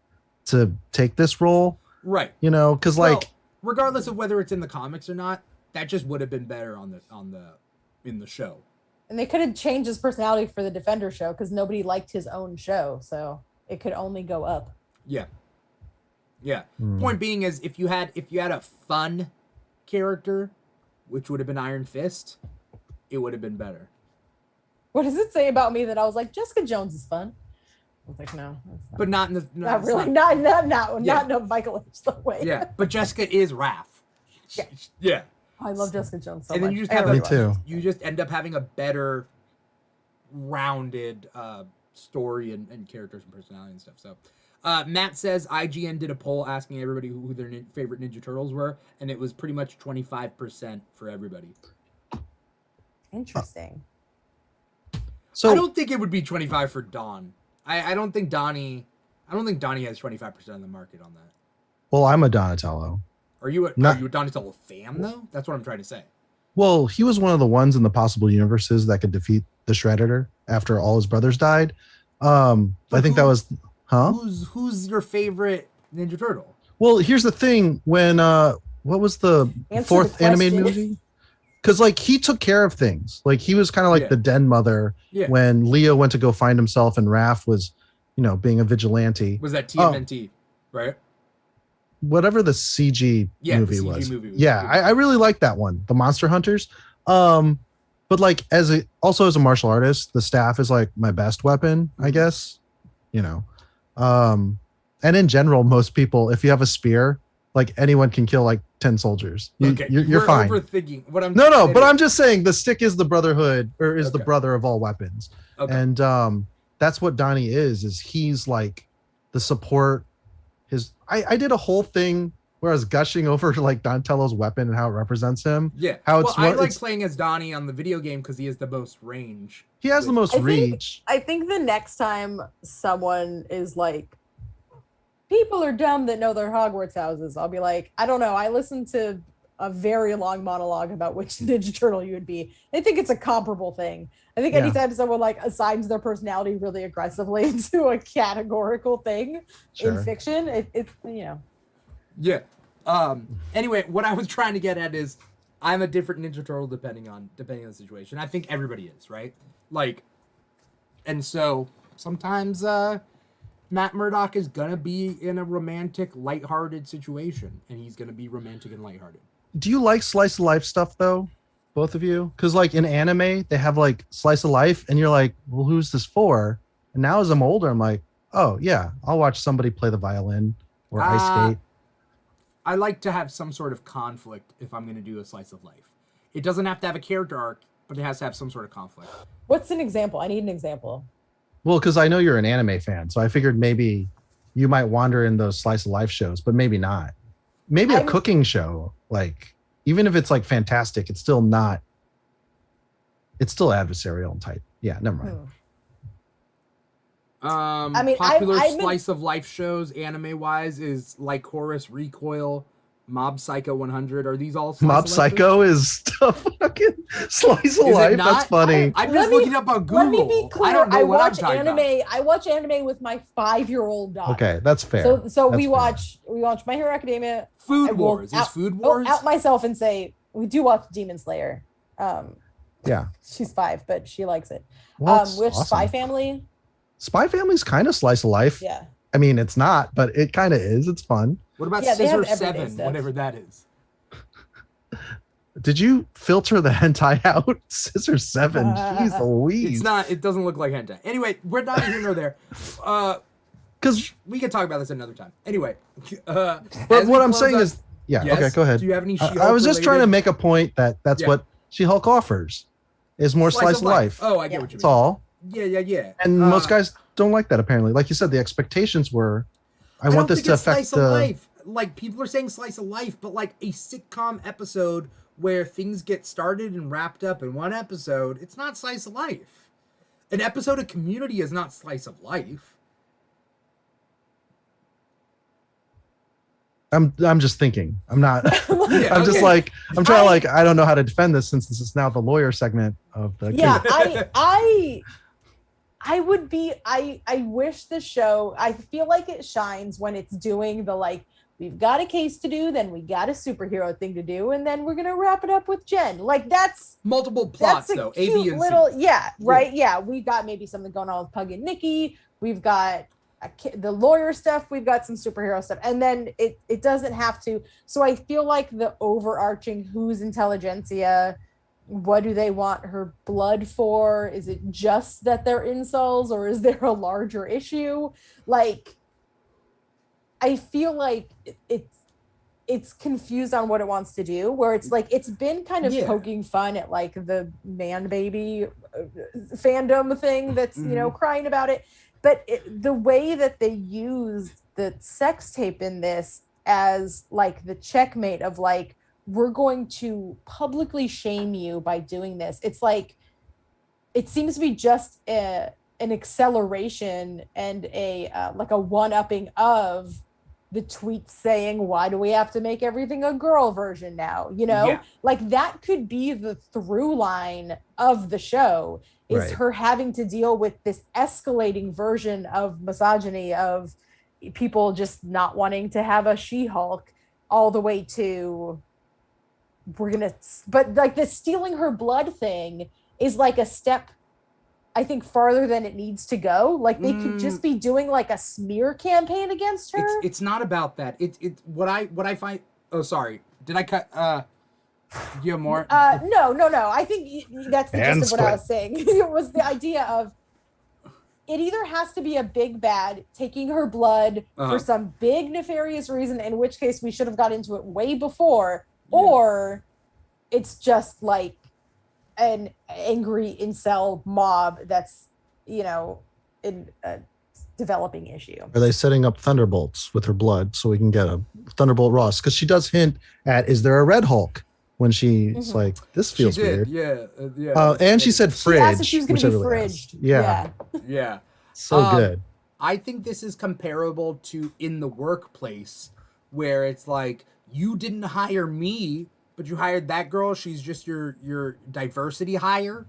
to take this role? Right. You know, because like regardless of whether it's in the comics or not, that just would have been better in the show. And they could have changed his personality for the Defender show because nobody liked his own show, so it could only go up. Yeah. Point being is if you had a fun character, which would have been Iron Fist, it would have been better. What does it say about me that I was like, Jessica Jones is fun? I was like, no, that's not. But not in the Not really. Not no Michael H. way. Yeah, but Jessica is Raph. Yeah. I love Jessica Jones so and much. then you just have Me too. You just end up having a better rounded story and characters and personality and stuff. So Matt says IGN did a poll asking everybody who their favorite Ninja Turtles were, and it was pretty much 25% for everybody. Interesting. So I don't think it would be 25 for Don. I don't think Donnie has 25% of the market on that. well, I'm a Donatello. Are you a Donatello fan though? That's what I'm trying to say. Well, he was one of the ones in the possible universes that could defeat the Shredder after all his brothers died. I think that was Who's your favorite Ninja Turtle? Well, here's the thing. When what was the fourth animated movie? Because like he took care of things. Like he was kind of like the den mother when Leo went to go find himself and Raph was, being a vigilante. Was that TMNT, right? Whatever the CG movie was. I really like that one, the Monster Hunters. But like as a martial artist, the staff is like my best weapon, I guess. And in general, most people, if you have a spear, like anyone can kill like 10 soldiers. You're fine. Overthinking what I'm but I'm just saying the stick is the brotherhood or is the brother of all weapons. Okay. And that's what Donnie is he's like the support. I did a whole thing where I was gushing over like Donatello's weapon and how it represents him. Yeah. How it's I like playing as Donnie on the video game because he has the most range. He has the most reach. I think the next time someone is like, people are dumb that know their Hogwarts houses, I'll be like, I don't know. I listened to a very long monologue about which Ninja Turtle you would be. I think it's a comparable thing. I think anytime someone like assigns their personality really aggressively to a categorical thing in fiction, it's Yeah. Anyway, what I was trying to get at is I'm a different Ninja Turtle depending on the situation. I think everybody is, right? Like, and so sometimes Matt Murdock is gonna be in a romantic, lighthearted situation, and he's gonna be romantic and lighthearted. Do you like slice of life stuff though, both of you? Because like in anime, they have like slice of life, and you're like, well, who's this for? And now as I'm older, I'm like, oh yeah, I'll watch somebody play the violin or ice skate. I like to have some sort of conflict if I'm gonna do a slice of life. It doesn't have to have a character arc, but it has to have some sort of conflict. What's an example? I need an example. Well, because I know you're an anime fan, so I figured maybe you might wander in those slice of life shows, but maybe not. Maybe a cooking show, like even if it's like fantastic, it's still not. It's still adversarial and type. Yeah, never mind. Popular slice of life shows, anime wise, is Lycoris, Recoil, Mob Psycho 100. Are these all Mob Psycho is a fucking slice of life? That's funny. I'm just looking up on Google. Let me be clear. I don't know what watch I'm talking anime. about. I watch anime with my 5-year-old daughter. Okay, that's fair. So we watch My Hero Academia. Food Wars. Is Food Wars? Out myself and say we do watch Demon Slayer. Yeah. She's 5, but she likes it. Well, which awesome. Spy Family? Spy Family's kind of slice of life. Yeah. I mean, it's not, but it kind of is. It's fun. What about Scissor 7, whatever that is? Did you filter the hentai out? Scissor 7. Jeez Louise. It's not. It doesn't look like hentai. Anyway, we're not here nor there. because we can talk about this another time. Anyway, but what I'm saying is, yes, okay, go ahead. Do you have any She-Hulk I was just trying to related- make a point that's what She-Hulk offers, is more slice of life. Oh, I get what you mean. That's all. Yeah. And most guys don't like that, apparently. Like you said, the expectations were, I want this to affect slice of life. Like, people are saying slice of life, but like a sitcom episode where things get started and wrapped up in one episode, it's not slice of life. An episode of Community is not slice of life. I'm just thinking. I'm not. Yeah, I'm just like, I'm trying I don't know how to defend this since this is now the lawyer segment of the. Yeah, I would be. I wish the show. I feel like it shines when it's doing the like. We've got a case to do, then we got a superhero thing to do, and then we're gonna wrap it up with Jen. Like that's multiple plots though. A, B, and little, C. yeah, right. Yeah, we've got maybe something going on with Pug and Nikki. We've got the lawyer stuff. We've got some superhero stuff, and then it doesn't have to. So I feel like the overarching who's intelligentsia. What do they want her blood for? Is it just that they're incels, or is there a larger issue? Like, I feel like it's confused on what it wants to do, where it's like it's been kind of poking fun at like the man baby fandom thing that's crying about it, but the way that they used the sex tape in this as like the checkmate of like, we're going to publicly shame you by doing this. It's like, it seems to be just an acceleration and a like a one-upping of the tweet saying, why do we have to make everything a girl version now? Like that could be the through line of the show is her having to deal with this escalating version of misogyny, of people just not wanting to have a She-Hulk, all the way to but like the stealing her blood thing is like a step, I think, farther than it needs to go. Like they could just be doing like a smear campaign against her. It's not about that. It's what I find. Oh, sorry. Did I cut? Do you have more? No. I think that's the gist of what I was saying. It was the idea of it either has to be a big bad taking her blood for some big nefarious reason, in which case we should have got into it way before, or it's just like an angry incel mob that's, in a developing issue. Are they setting up thunderbolts with her blood so we can get a Thunderbolt Ross? Because she does hint at, is there a Red Hulk? When she's like, this feels weird. Yeah. And she said fridge. She asked if she was going to be fridged. Yeah. So good. I think this is comparable to In the Workplace, where it's like, you didn't hire me, but you hired that girl. She's just your diversity hire.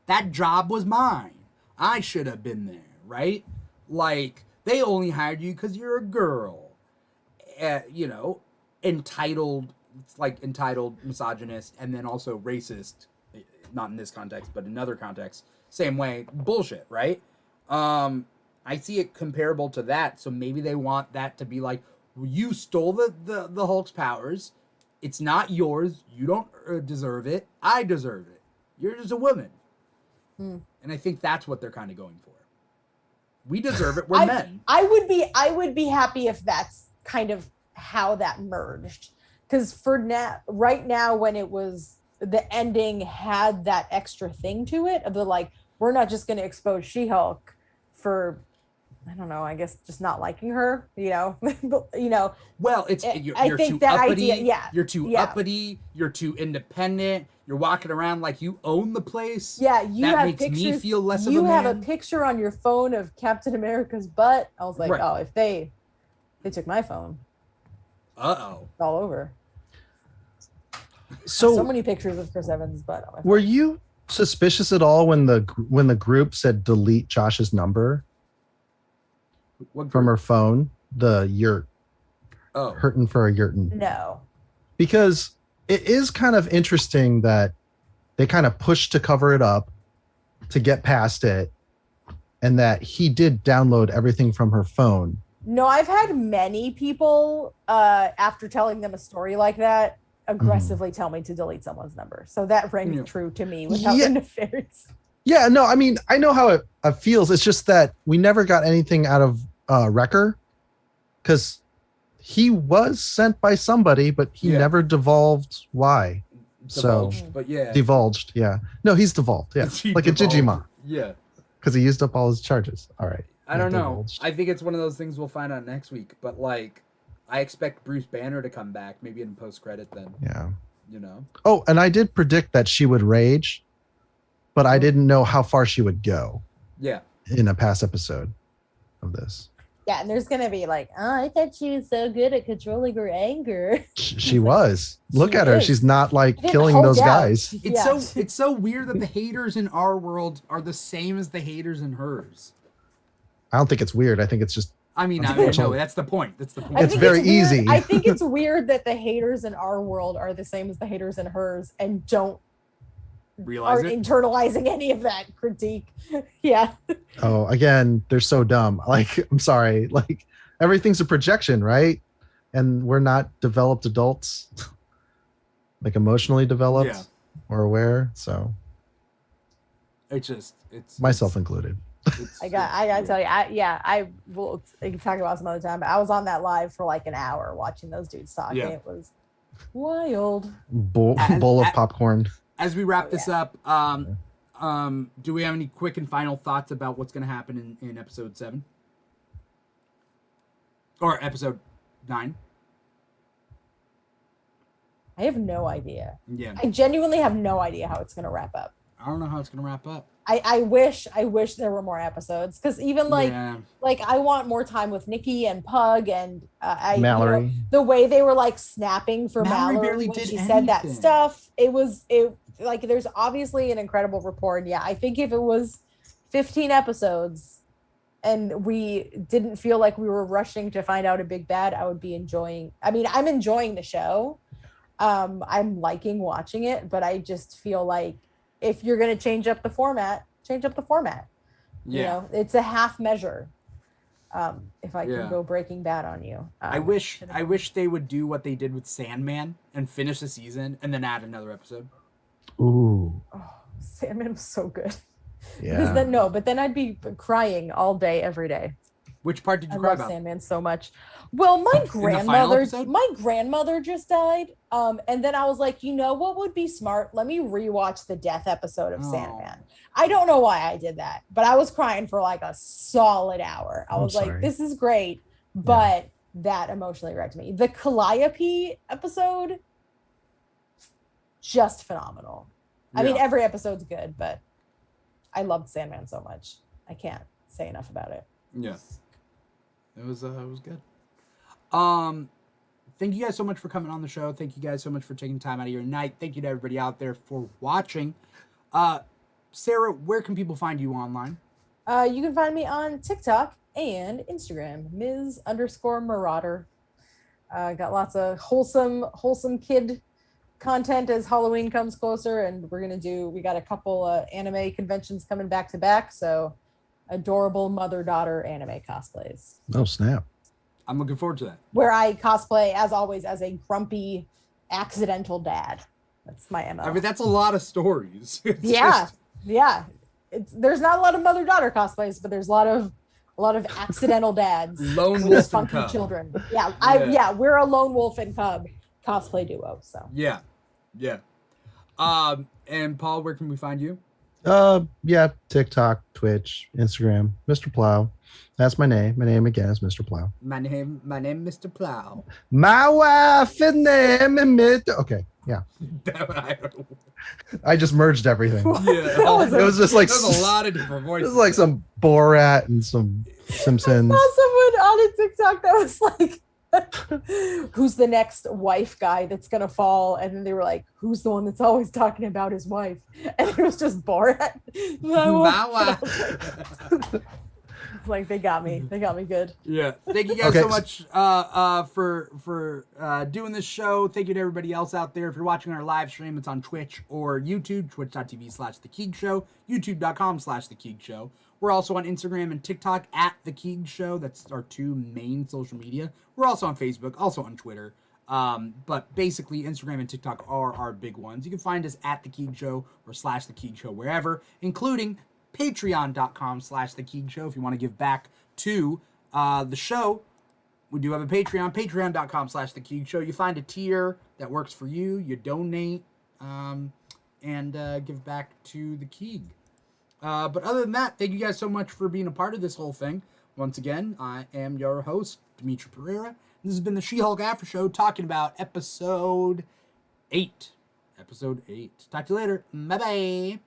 That job was mine. I should have been there, right? Like, they only hired you because you're a girl. Entitled, it's like entitled, misogynist, and then also racist. Not in this context, but in other contexts. Same way. Bullshit, right? I see it comparable to that. So maybe they want that to be like, you stole the Hulk's powers. It's not yours. You don't deserve it. I deserve it. You're just a woman. And I think that's what they're kind of going for. We deserve it. We're men. I would be happy if that's kind of how that merged. Because for now, right now, when it was the ending had that extra thing to it of the like, we're not just going to expose She-Hulk for, I don't know, I guess just not liking her, Well, it's you're I think too that uppity. idea, You're too uppity. You're too independent. You're walking around like you own the place. Yeah, you that have makes pictures. Me feel less of a you man. have a picture on your phone of Captain America's butt. I was like, oh, if they took my phone. Uh-oh. It's all over. So many pictures of Chris Evans' butt. Were you suspicious at all when the group said delete Josh's number from her phone? The yurt. Oh. Hurting for a yurtin. No. Because it is kind of interesting that they kind of pushed to cover it up to get past it, and that he did download everything from her phone. No, I've had many people, after telling them a story like that, aggressively tell me to delete someone's number. So that rang true to me without the nefarious. Yeah, no, I mean, I know how it feels. It's just that we never got anything out of Wrecker, because he was sent by somebody, but he never divulged why. Divulged, but divulged. Yeah, no, he's devolved. Yeah, like divulged. a Jijima. Yeah, because he used up all his charges. All right. I don't know. I think it's one of those things we'll find out next week. But like, I expect Bruce Banner to come back, maybe in post credit then. Yeah. You know. Oh, and I did predict that she would rage, but I didn't know how far she would go. Yeah. In a past episode of this. Yeah, and there's gonna be like, oh, I thought she was so good at controlling her anger. She was. Look at her. She's not like killing those guys. It's so weird that the haters in our world are the same as the haters in hers. I don't think it's weird. I think it's just. I mean, no, that's the point. That's the point. It's very easy. I think it's weird that the haters in our world are the same as the haters in hers and don't realize it. Internalizing any of that critique. Yeah. Oh, again, they're so dumb. Like, I'm sorry. Like, everything's a projection, right? And we're not developed adults, like emotionally developed or aware. So it's myself included. I gotta tell you, I will talk about some other time, but I was on that live for like an hour watching those dudes talk, and it was wild. Bowl of popcorn. As we wrap this up, do we have any quick and final thoughts about what's going to happen in episode 7 or episode 9? I have no idea. Yeah, I genuinely have no idea how it's going to wrap up. I don't know how it's going to wrap up. I wish there were more episodes, because even like I want more time with Nikki and Pug and Mallory. You know, the way they were like snapping for Mallory when she said that stuff. It like there's obviously an incredible rapport. And I think if it was 15 episodes and we didn't feel like we were rushing to find out a big bad, I would be enjoying. I mean, I'm enjoying the show. I'm liking watching it, but I just feel like if you're going to change up the format, change up the format. Yeah. You know, it's a half measure. If I can go Breaking Bad on you. I wish they would do what they did with Sandman and finish the season and then add another episode. Ooh. Oh, Sandman was so good. Yeah. But then I'd be crying all day, every day. Which part did you cry about? Sandman so much. Well, my grandmother just died. And then I was like, you know what would be smart? Let me rewatch the death episode of Sandman. I don't know why I did that, but I was crying for like a solid hour. I was like, this is great, but that emotionally wrecked me. The Calliope episode, just phenomenal. I mean, every episode's good, but I loved Sandman so much. I can't say enough about it. Yes. It was good. Thank you guys so much for coming on the show. Thank you guys so much for taking time out of your night. Thank you to everybody out there for watching. Sarah, where can people find you online? You can find me on TikTok and Instagram, Ms_Marauder. Got lots of wholesome kid content as Halloween comes closer, and we got a couple anime conventions coming back to back, so adorable mother-daughter anime cosplays. Oh, snap. I'm looking forward to that. Where I cosplay, as always, as a grumpy, accidental dad. That's my MO. I mean, that's a lot of stories. Yeah. There's not a lot of mother-daughter cosplays, but there's a lot of accidental dads. Lone wolf and cub. Children. Yeah, we're a lone wolf and cub cosplay duo. So yeah. And Paul, where can we find you? TikTok, Twitch, Instagram, Mr. Plow. That's my name. My name again is Mr. Plow. My name, Mr. Plow. My wife and name and Mr. Okay, yeah. I just merged everying. Yeah, it was just like there's a lot of different voices. It was like some Borat and some Simpsons. I saw someone on a TikTok that was like, who's the next wife guy that's gonna fall? And then they were like, who's the one that's always talking about his wife? And it was just Borat. Like they got me good. Yeah, thank you guys so much for doing this show. Thank you to everybody else out there. If you're watching our live stream, it's on Twitch or YouTube, twitch.tv/The Keeg Show, youtube.com/The Keeg Show. We're also on Instagram and TikTok at The Keeg Show. That's our two main social media. We're also on Facebook, also on Twitter. But basically, Instagram and TikTok are our big ones. You can find us at The Keeg Show or /The Keeg Show wherever, including patreon.com/The Keeg Show if you want to give back to The show, we do have a Patreon, patreon.com/thekeeg show. You find a tier that works for you. You donate and give back to the Keeg. But other than that, thank you guys so much for being a part of this whole thing. Once again, I am your host, Dimitri Pereira. This has been the She-Hulk After Show, talking about episode 8. Talk to you later. Bye-bye.